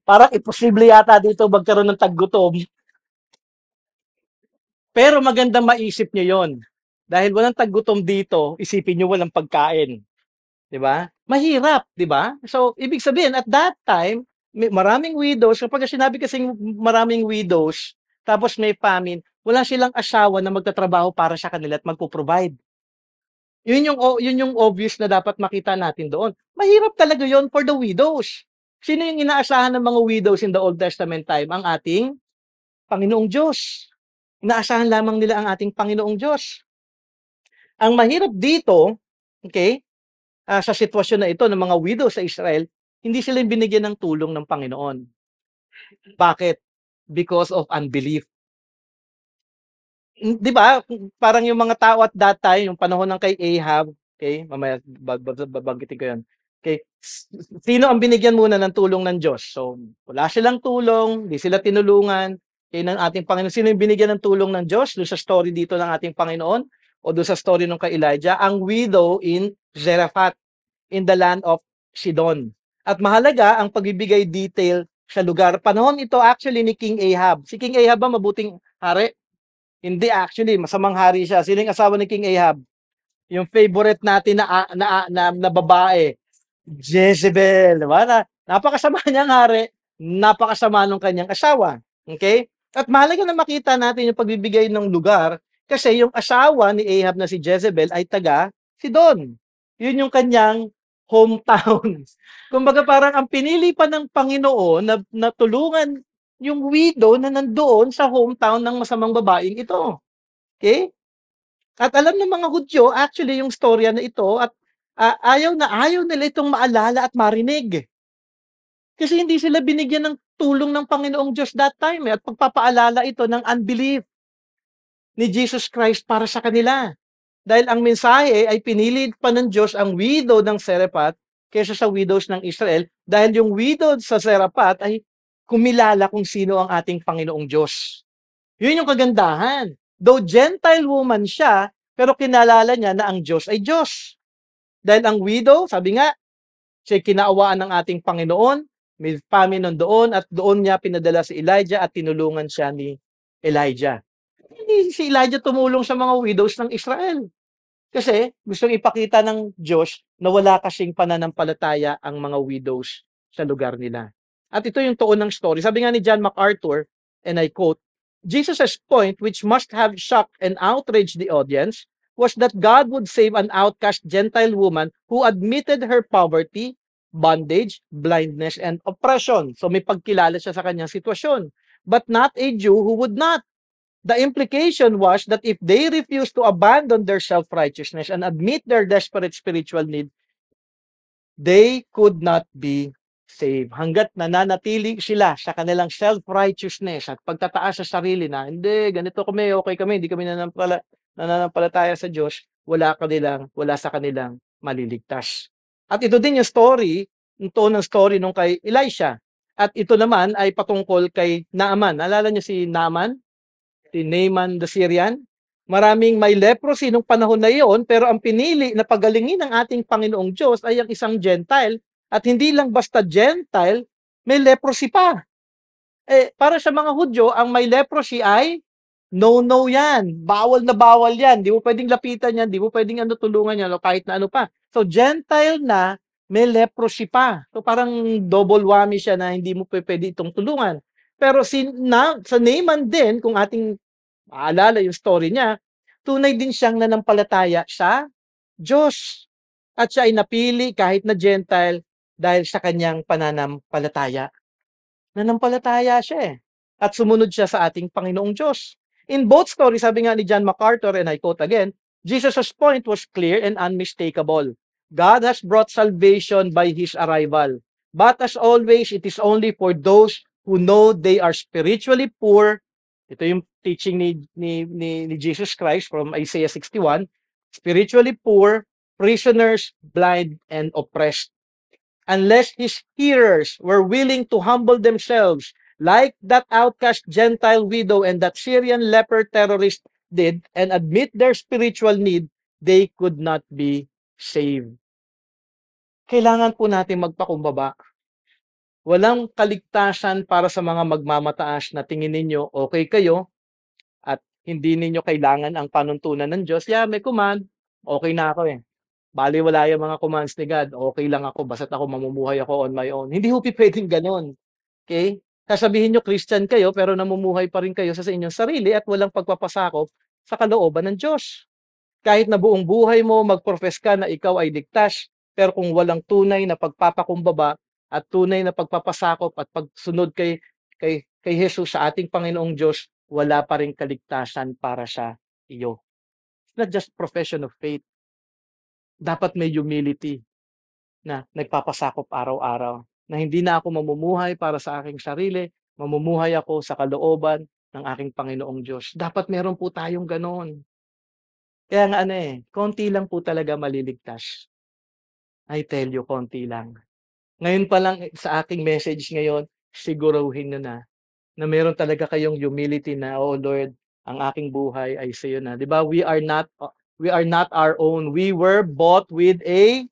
Parang imposible yata dito magkaroon ng taggutom. Pero magandang maisip nyo yon. Dahil walang taggutom dito, isipin nyo walang pagkain. 'Di ba? Mahirap, 'di ba? So, ibig sabihin, at that time, maraming widows. Kapag sinabi kasing maraming widows, tapos may famine, wala silang asawa na magtatrabaho para sa kanila at magpo-provide. Yun yung obvious na dapat makita natin doon. Mahirap talaga yon for the widows. Sino yung inaasahan ng mga widows in the Old Testament time? Ang ating Panginoong Diyos. Inaasahan lamang nila ang ating Panginoong Diyos. Ang mahirap dito, okay, sa sitwasyon na ito ng mga widows sa Israel, hindi sila binigyan ng tulong ng Panginoon. Bakit? Because of unbelief. Di ba? Parang yung mga tao at that time, yung panahon ng kay Ahab, okay, mamaya babanggitin ko yun. Okay, sino ang binigyan muna ng tulong ng Diyos? So, wala silang tulong, di sila tinulungan, okay, ng ating Panginoon. Sino yung binigyan ng tulong ng Diyos? Doon sa story dito ng ating Panginoon o doon sa story ng kay Elijah? Ang widow in Zarephath, in the land of Sidon. At mahalaga ang pagbibigay detail sa lugar. Panahon ito actually ni King Ahab. Si King Ahab ba mabuting hari? Hindi actually, masamang hari siya. Sino yung asawa ni King Ahab? Yung favorite natin na babae, Jezebel, di ba? Napakasama niyang hari, napakasama ng kanyang asawa. Okay? At mahalaga na makita natin yung pagbibigay ng lugar kasi yung asawa ni Ahab na si Jezebel ay taga Sidon. Yun yung kanyang hometown. Kumbaga parang ang pinili pa ng Panginoon na tulungan yung widow na nandoon sa hometown ng masamang babaeng ito. Okay? At alam ng mga Hudyo, actually, yung storya na ito, at Ayaw nila itong maalala at marinig. Kasi hindi sila binigyan ng tulong ng Panginoong Diyos that time, at pagpapaalala ito ng unbelief ni Jesus Christ para sa kanila. Dahil ang mensahe ay pinili pa ng Diyos ang widow ng Zarephath kaysa sa widows ng Israel, dahil yung widow sa Zarephath ay kumilala kung sino ang ating Panginoong Diyos. Yun yung kagandahan. Though Gentile woman siya, pero kinalala niya na ang Diyos ay Diyos. Dahil ang widow, sabi nga, siya kinaawaan ng ating Panginoon, may famine doon, at doon niya pinadala si Elijah at tinulungan siya ni Elijah. Hindi si Elijah tumulong sa mga widows ng Israel. Kasi gustong ipakita ng Diyos na wala kasing pananampalataya ang mga widows sa lugar nila. At ito yung tuon ng story. Sabi nga ni John MacArthur, and I quote, Jesus' point, which must have shocked and outraged the audience, was that God would save an outcast Gentile woman who admitted her poverty, bondage, blindness, and oppression. So may pagkilala siya sa kanyang sitwasyon. But not a Jew who would not. The implication was that if they refused to abandon their self-righteousness and admit their desperate spiritual need, they could not be saved. Hanggat nananatili sila sa kanilang self-righteousness at pagtataas sa sarili na, hindi, ganito kami, okay kami, hindi kami nananampalataya sa Diyos, wala sa kanilang maliligtas. At ito din yung story, ng story nung kay Elisha. At ito naman ay patungkol kay Naaman. Naalala niyo si Naaman? Si Naaman the Syrian? Maraming may leprosy nung panahon na iyon, pero ang pinili na pagalingin ng ating Panginoong Diyos ay ang isang Gentile, at hindi lang basta Gentile, may leprosy pa. Para sa mga Hudyo, ang may leprosy ay no yan. Bawal na bawal yan. Di mo pwedeng lapitan yan, di mo pwedeng tulungan yan, o kahit na ano pa. So, Gentile na may leprosy pa. So, parang double whammy siya na hindi mo pwede itong tulungan. Pero sa Naaman din, kung ating maalala yung story niya, tunay din siyang nanampalataya sa Diyos. At siya ay napili kahit na Gentile dahil sa kanyang pananampalataya. Nanampalataya siya at sumunod siya sa ating Panginoong Diyos. In both stories, sabi nga ni John MacArthur, and I quote again, Jesus' point was clear and unmistakable. God has brought salvation by His arrival. But as always, it is only for those who know they are spiritually poor. Ito yung teaching ni Jesus Christ from Isaiah 61. Spiritually poor, prisoners, blind, and oppressed. Unless his hearers were willing to humble themselves like that outcast Gentile widow and that Syrian leper terrorist did and admit their spiritual need, they could not be saved. Kailangan po natin magpakumbaba. Walang kaligtasan para sa mga magmamataas na tingin ninyo okay kayo at hindi ninyo kailangan ang panuntunan ng Diyos. May command, okay na ako Baliwala yung mga commands ni God, okay lang ako, basta't ako mamumuhay ako on my own. Hindi ho pwedeng ganon. Okay? Sasabihin nyo Christian kayo, pero namumuhay pa rin kayo sa inyong sarili at walang pagpapasakop sa kalooban ng Diyos. Kahit na buong buhay mo, magprofess ka na ikaw ay ligtas, pero kung walang tunay na pagpapakumbaba at tunay na pagpapasakop at pagsunod kay Jesus sa ating Panginoong Diyos, wala pa rin kaligtasan para sa iyo. It's not just profession of faith. Dapat may humility na nagpapasakop araw-araw, na hindi na ako mamumuhay para sa aking sarili, mamumuhay ako sa kalooban ng aking Panginoong Diyos. Dapat meron po tayong ganoon. Kaya nga konti lang po talaga maliligtas. I tell you, konti lang. Ngayon pa lang sa aking message ngayon, siguruhin nyo na meron talaga kayong humility na, oh Lord, ang aking buhay ay sa iyo na. 'Di ba? We are not our own. We were bought with a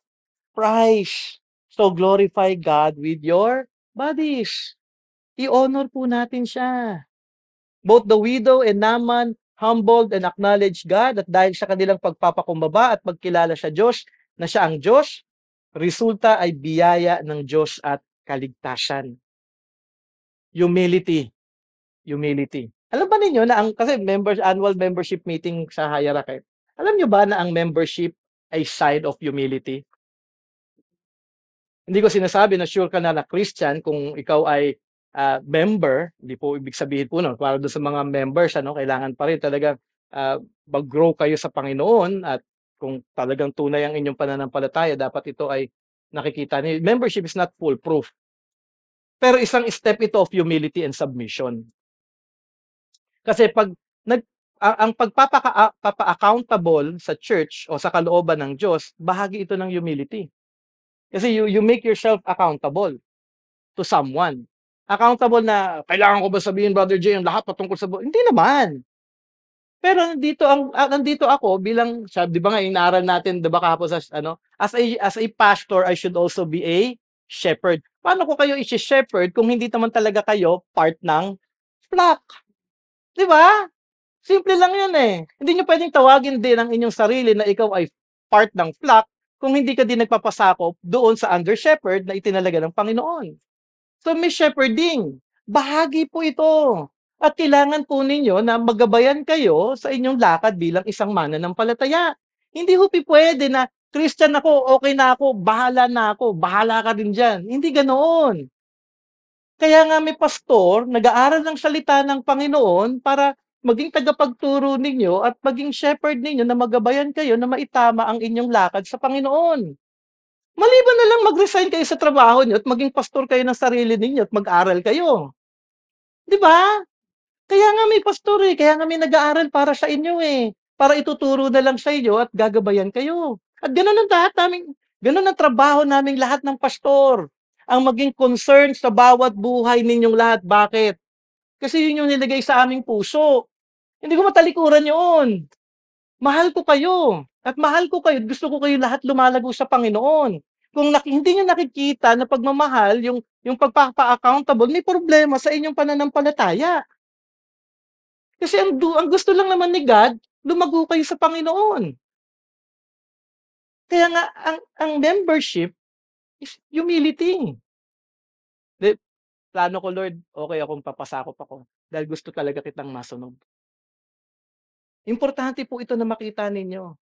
price. So glorify God with your bodies. I-honor po natin siya. Both the widow and Naaman humbled and acknowledged God, at dahil sa kanilang pagpapakumbaba at pagkilala sa Diyos na siya ang Diyos, resulta ay biyaya ng Diyos at kaligtasan. Humility. Alam ba ninyo na kasi annual membership meeting sa Hayarake, alam nyo ba na ang membership ay sign of humility? Hindi ko sinasabi na sure ka na Christian kung ikaw ay member, hindi po ibig sabihin po para doon sa mga members, kailangan pa rin talaga mag-grow kayo sa Panginoon, at kung talagang tunay ang inyong pananampalataya dapat ito ay nakikita niyo. Membership is not foolproof, pero isang step ito of humility and submission. Kasi 'pag nag ang papa-accountable sa church o sa kalooban ng Diyos, bahagi ito ng humility. Kasi you make yourself accountable to someone. Accountable na, "Kailangan ko ba sabihin, Brother Jay, ang lahat patungkol sa Hindi naman. Pero nandito ako bilang 'di ba nga inaral natin 'di ba kahapon sa ano, as a pastor, I should also be a shepherd. Paano ko kayo shepherd kung hindi naman talaga kayo part ng flock, 'di ba? Simple lang 'yun, eh. Hindi niyo puwedeng tawagin din ang inyong sarili na ikaw ay part ng flock kung hindi ka din nagpapasakop doon sa under shepherd na itinalaga ng Panginoon. So, may shepherding, bahagi po ito. At kailangan po ninyo na magabayan kayo sa inyong lakad bilang isang mananampalataya. Hindi ho puwede na, "Christian ako, okay na ako, bahala ka rin diyan." Hindi ganoon. Kaya nga may pastor, nag-aaral ng salita ng Panginoon para maging tagapagturo ninyo at maging shepherd ninyo na magabayan kayo na maitama ang inyong lakad sa Panginoon. Maliban na lang mag-resign kayo sa trabaho niyo at maging pastor kayo ng sarili ninyo at mag-aral kayo, 'di ba? Kaya nga may pastor, eh, kaya nga may nag-aaral para sa inyo, eh, para ituturo na lang sa inyo at gagabayan kayo. At gano'n ang trabaho naming lahat ng pastor, ang maging concern sa bawat buhay ninyong lahat. Bakit? Kasi 'yun yung nilagay sa aming puso. Hindi ko matalikuran 'yun. Mahal ko kayo at mahal ko kayo, gusto ko kayo lahat lumalago sa Panginoon. Kung hindi niyo nakikita na pagmamahal, yung pagpapa-accountable, may problema sa inyong pananampalataya. Kasi ang gusto lang naman ni God, lumago kayo sa Panginoon. Kaya nga ang membership is humility. De plano ko, Lord, okey akong papasakop ako dahil gusto talaga kitang masunod. Importante po ito na makita ninyo.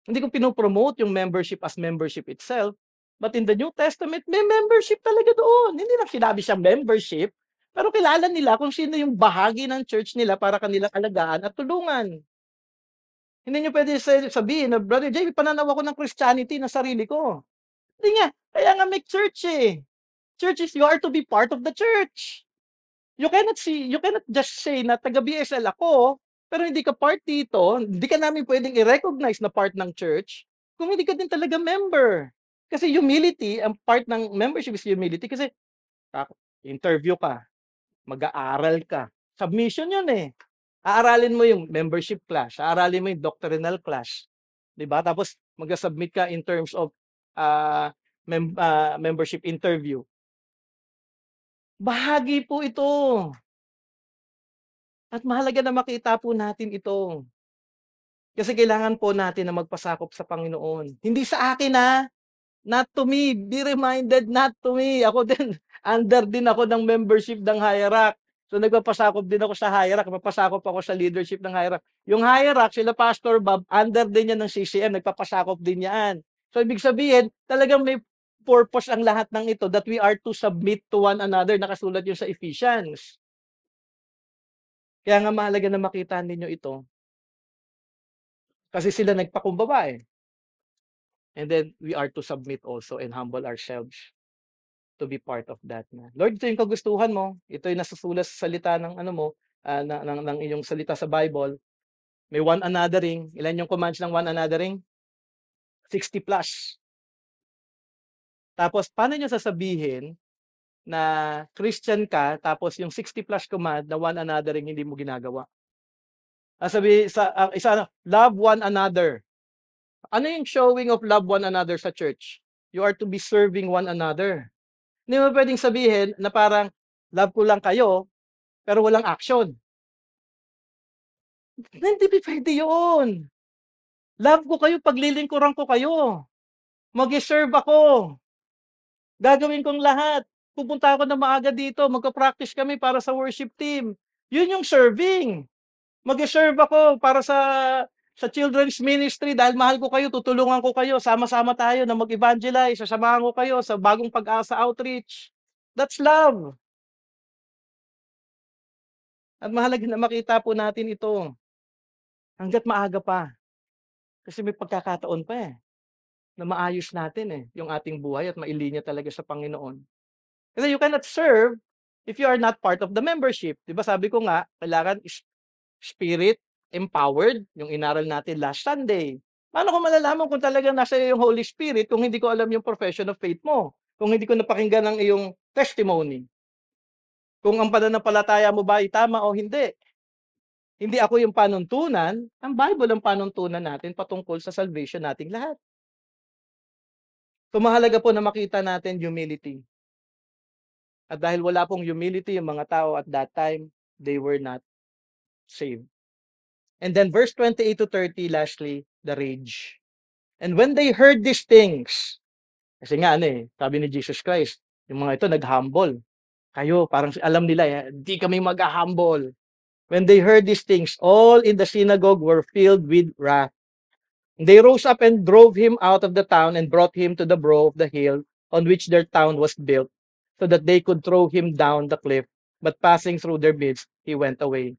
Hindi ko pino-promote yung membership as membership itself, but in the New Testament, may membership talaga doon. Hindi lang sinabi siyang membership, pero kilala nila kung sino yung bahagi ng church nila para kanilang alagaan at tulungan. Hindi niyo puwede sabihin na, "Brother Jay, pananaw ako ng Christianity na sarili ko." Hindi nga, kaya nga may church, eh. Church is you are to be part of the church. You cannot just say na taga-BSL ako, pero hindi ka part dito, hindi ka namin puwedeng i-recognize na part ng church kung hindi ka din talaga member. Kasi humility, ang part ng membership is humility kasi kaka interview ka, mag-aaral ka, submission 'yun, eh. Aaralin mo yung membership class, aaralin mo yung doctrinal class, 'di ba? Tapos magsa-submit ka in terms of, ah, membership interview. Bahagi po ito at mahalaga na makita po natin ito. Kasi kailangan po natin na magpasakop sa Panginoon. Hindi sa akin, not to me. Be reminded, not to me. Ako din, under din ako ng membership ng Hierarch. So nagpapasakop din ako sa Hierarch, nagpapasakop ako sa leadership ng Hierarch. Yung Hierarch, sila Pastor Bob, under din yan ng CCM, nagpapasakop din yan. So ibig sabihin, talagang may purpose ang lahat ng ito that we are to submit to one another. Nakasulat yun sa Ephesians. Kaya nga mahalaga na makita ninyo ito. Kasi sila nagpakumbaba, eh. And then we are to submit also and humble ourselves to be part of that na. Lord, ito yung kagustuhan mo. Ito yung nasusulat sa salita ng ano mo, ng iyong salita sa Bible. May one anothering. Ilan yung commands ng one anothering? 60 plus. Tapos paano niyo sasabihin na Christian ka tapos yung 60 plus command na one anothering hindi mo ginagawa? Isa ano, love one another. Ano yung showing of love one another sa church? You are to be serving one another. Hindi mo puwedeng sabihin na parang, love ko lang kayo, pero walang action. Hindi puwede yun. Love ko kayo, paglilingkuran ko kayo. Mag-i-serve ako. Gagawin kong lahat. Pupunta ako ng maaga dito, magpa-practice kami para sa worship team. Yun yung serving. Mag-i-serve ako para sa children's ministry dahil mahal ko kayo, tutulungan ko kayo, sama-sama tayo na mag-evangelize, sasamahan ko kayo sa Bagong Pag-asa Outreach. That's love. At mahalaga na makita po natin ito hangga't maaga pa. Kasi may pagkakataon pa na maayos natin yung ating buhay at mailinya talaga sa Panginoon. Kasi you cannot serve if you are not part of the membership. 'Di ba sabi ko nga, kailangan spirit empowered, yung inaral natin last Sunday. Paano ko malalaman kung talagang nasa iyo yung Holy Spirit kung hindi ko alam yung profession of faith mo? Kung hindi ko napakinggan ang iyong testimony? Kung ang pananampalataya mo ba ay tama o hindi? Hindi ako yung panuntunan, ang Bible ang panuntunan natin patungkol sa salvation nating lahat. So mahalaga po na makita natin humility. At dahil wala pong humility yung mga tao at that time, they were not saved. And then verse 28 to 30, lastly, the rage. And when they heard these things, kasi nga sabi ni Jesus Christ, yung mga ito nag-humble. Kayo, parang alam nila, di kami mag-humble. When they heard these things, all in the synagogue were filled with wrath. They rose up and drove him out of the town and brought him to the brow of the hill on which their town was built, so that they could throw him down the cliff. But passing through their midst, he went away.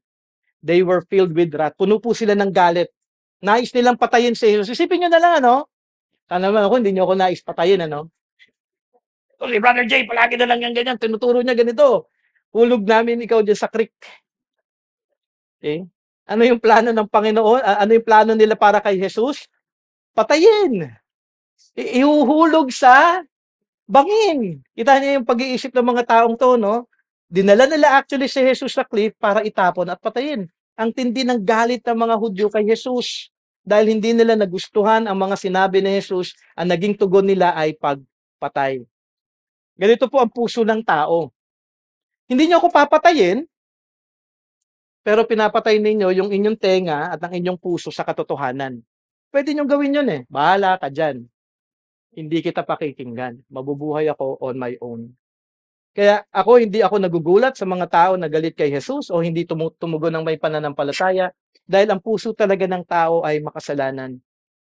They were filled with wrath. Puno po sila ng galit. Nais nilang patayin si Jesus. Isipin nyo na lang, Sana naman ako, hindi nyo ako nais patayin, Si Brother Jay, palagi na lang yan ganyan. Tinuturo niya ganito. Hulog namin ikaw dyan sa creek. Okay? Ano yung plano ng Panginoon? Ano yung plano nila para kay Jesus? Patayin. Ihuhulog sa bangin. Kita niyo yung pag-iisip ng mga taong to, Dinala nila actually si Jesus sa cliff para itapon at patayin. Ang tindi ng galit ng mga Hudyo kay Jesus. Dahil hindi nila nagustuhan ang mga sinabi ni Jesus, ang naging tugon nila ay pagpatay. Ganito po ang puso ng tao. Hindi niyo ako papatayin, pero pinapatay ninyo yung inyong tenga at ang inyong puso sa katotohanan. Pwede nyo gawin yun Bahala ka dyan. Hindi kita pakikinggan. Mabubuhay ako on my own. Kaya hindi ako nagugulat sa mga tao na galit kay Jesus o hindi tumugon ng may pananampalataya dahil ang puso talaga ng tao ay makasalanan.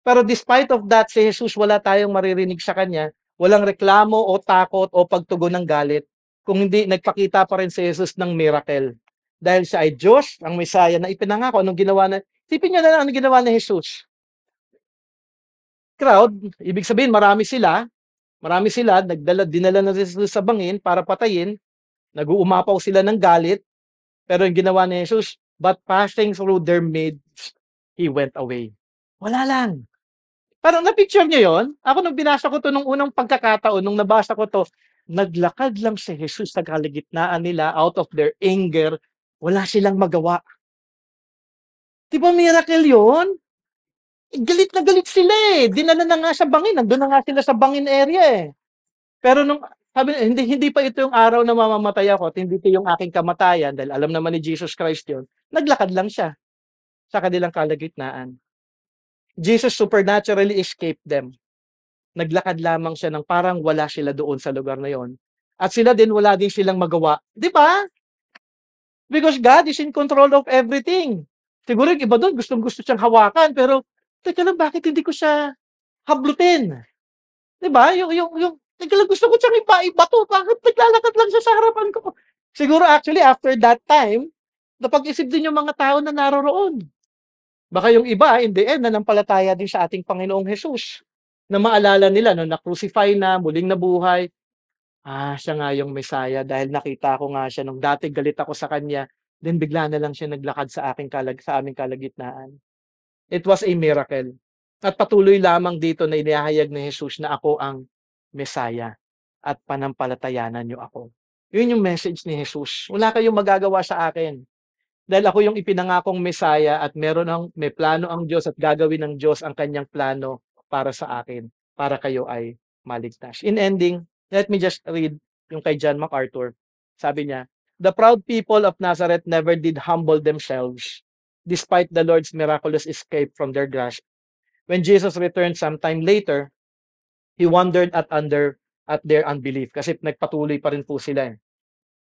Pero despite of that, si Jesus wala tayong maririnig sa kanya, walang reklamo o takot o pagtugon ng galit, kung hindi nagpakita pa rin si Jesus ng miracle. Dahil siya ay Diyos, ang Messiah na ipinangako, isipin nyo na lang anong ginawa ni Jesus. Crowd, ibig sabihin marami sila, dinala na sila sa bangin para patayin, nag-uumapaw sila ng galit, pero yung ginawa ni Jesus, but passing through their midst, he went away. Wala lang. Parang na-picture niyo yon? Ako nung binasa ko to nung unang pagkakataon, nung nabasa ko to, naglakad lang si Jesus sa kalagitnaan nila out of their anger. Wala silang magawa. Di ba miracle yun? Galit na galit sila Dinala na nga sa bangin. Nandun na nga sila sa bangin area Pero nung sabi hindi pa ito yung araw na mamamatay ako at hindi ito yung aking kamatayan dahil alam naman ni Jesus Christ yun. Naglakad lang siya sa kanilang kalagitnaan. Jesus supernaturally escaped them. Naglakad lamang siya ng parang wala sila doon sa lugar na yon. At sila din wala din silang magawa. Di ba? Because God is in control of everything. Siguro yung iba doon gustong-gusto siyang hawakan pero teka lang, bakit hindi ko siya hablutin? Di ba? teka lang, gusto ko siyang ibato. Bakit naglalakad lang siya sa harapan ko? Siguro actually after that time, napag-isip din yung mga tao na naroroon. Baka yung iba, in the end, nanampalataya din sa ating Panginoong Jesus. Na maalala nila, no, na-crucify na, muling nabuhay. Siya nga yung Messiah dahil nakita ko nga siya nung dati galit ako sa kanya, then bigla na lang siya naglakad sa aming kalagitnaan. It was a miracle. At patuloy lamang dito na inihahayag ni Jesus na ako ang Messiah at panampalatayanan niyo ako. Yun yung message ni Jesus. Wala kayong magagawa sa akin. Dahil ako yung ipinangakong Messiah at may plano ang Diyos at gagawin ng Diyos ang kanyang plano para sa akin, para kayo ay maligtas. In ending, let me just read yung kay John MacArthur. Sabi niya, the proud people of Nazareth never did humble themselves despite the Lord's miraculous escape from their grasp. When Jesus returned sometime later, he wondered at their unbelief kasi nagpatuloy pa rin po sila.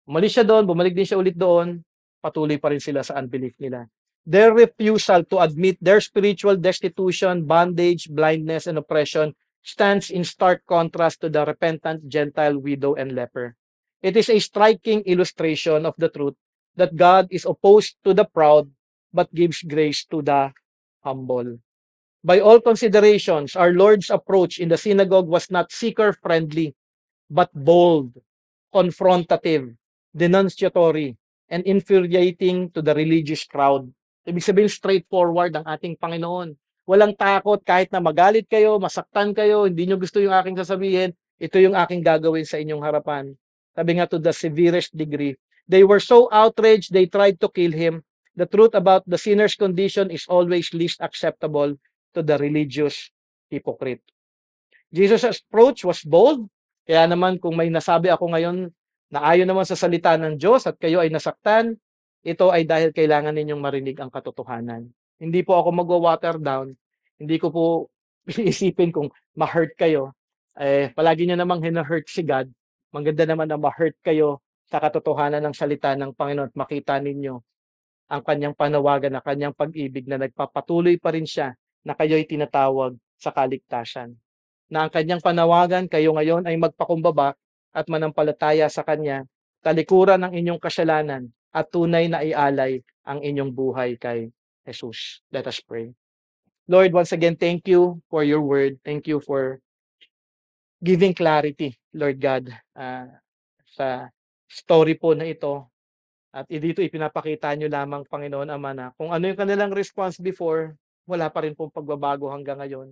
Umalis siya doon, bumalik din siya ulit doon, patuloy pa rin sila sa unbelief nila. Their refusal to admit their spiritual destitution, bondage, blindness, and oppression stands in stark contrast to the repentant Gentile widow and leper. It is a striking illustration of the truth that God is opposed to the proud but gives grace to the humble. By all considerations, our Lord's approach in the synagogue was not seeker-friendly, but bold, confrontative, denunciatory, and infuriating to the religious crowd. Ibig sabihin, straightforward ang ating Panginoon. Walang takot kahit na magalit kayo, masaktan kayo, hindi nyo gusto yung aking sasabihin, ito yung aking gagawin sa inyong harapan. Sabi nga to the severest degree. They were so outraged, they tried to kill him. The truth about the sinner's condition is always least acceptable to the religious hypocrite. Jesus' approach was bold. Kaya naman kung may nasabi ako ngayon na ayon naman sa salita ng Diyos at kayo ay nasaktan, ito ay dahil kailangan ninyong marinig ang katotohanan. Hindi po ako magwa-water down. Hindi ko po iisipin kung ma-hurt kayo. Palagi niyo namang hina-hurt si God. Maganda naman na ma-hurt kayo sa katotohanan ng salita ng Panginoon at makita ninyo ang kanyang panawagan na kanyang pag-ibig na nagpapatuloy pa rin siya na kayo'y tinatawag sa kaligtasan. Na ang kanyang panawagan, kayo ngayon ay magpakumbaba at manampalataya sa kanya, talikuran ang inyong kasalanan at tunay na ialay ang inyong buhay kay Jesus. Let us pray. Lord, once again, thank you for your word. Thank you for giving clarity, Lord God, sa story po na ito. At dito ipinapakita nyo lamang, Panginoon Ama, na kung ano yung kanilang response before, wala pa rin pong pagbabago hanggang ngayon.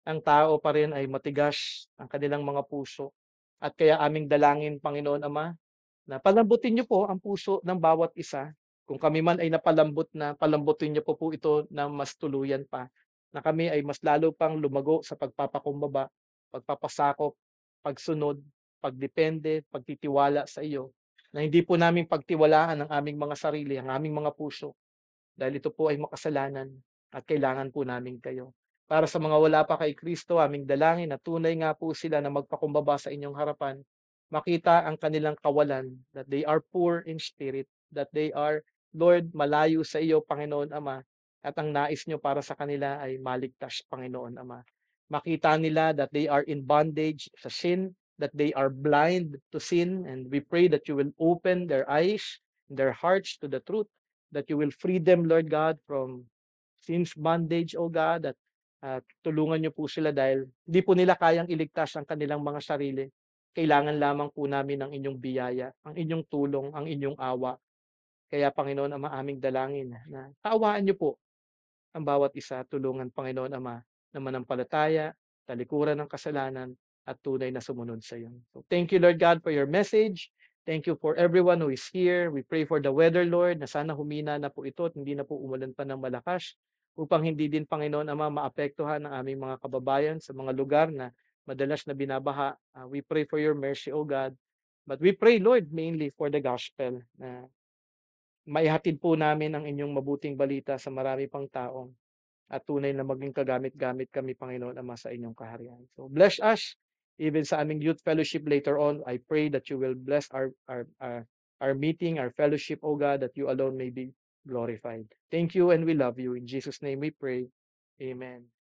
Ang tao pa rin ay matigas ang kanilang mga puso. At kaya aming dalangin, Panginoon Ama, na palambutin niyo po ang puso ng bawat isa. Kung kami man ay napalambot na, palambutin niyo po ito na mas tuluyan pa. Na kami ay mas lalo pang lumago sa pagpapakumbaba, pagpapasakop, pagsunod, pagdepende, pagtitiwala sa iyo. Na hindi po namin pagtiwalaan ang aming mga sarili, ang aming mga puso. Dahil ito po ay makasalanan at kailangan po namin kayo. Para sa mga wala pa kay Kristo, aming dalangin na tunay nga po sila na magpakumbaba sa inyong harapan, makita ang kanilang kawalan, that they are poor in spirit, that they are, Lord, malayo sa iyo, Panginoon Ama, at ang nais nyo para sa kanila ay maligtas, Panginoon Ama. Makita nila that they are in bondage sa sin, that they are blind to sin, and we pray that you will open their eyes, their hearts to the truth, that you will free them, Lord God, from sin's bondage, O God, at tulungan niyo po sila dahil hindi po nila kayang iligtas ang kanilang mga sarili. Kailangan lamang po namin ng inyong biyaya, ang inyong tulong, ang inyong awa. Kaya Panginoon Ama, aming dalangin na kaawaan niyo po ang bawat isa, tulungan Panginoon Ama na manampalataya, talikuran ng kasalanan, at tunay na sumunod sa iyo. So thank you, Lord God, for your message. Thank you for everyone who is here. We pray for the weather, Lord, na sana humina na po ito at hindi na po umulan pa ng malakas upang hindi din, Panginoon Ama, maapektuhan ang aming mga kababayan sa mga lugar na madalas na binabaha. We pray for your mercy, O God. But we pray, Lord, mainly for the gospel na maihatid po namin ang inyong mabuting balita sa marami pang taong at tunay na maging kagamit-gamit kami, Panginoon Ama, sa inyong kaharian. So bless us, even sa aming youth fellowship later on. I pray that you will bless our meeting, our fellowship, O God, that you alone may be glorified. Thank you and we love you. In Jesus' name we pray. Amen.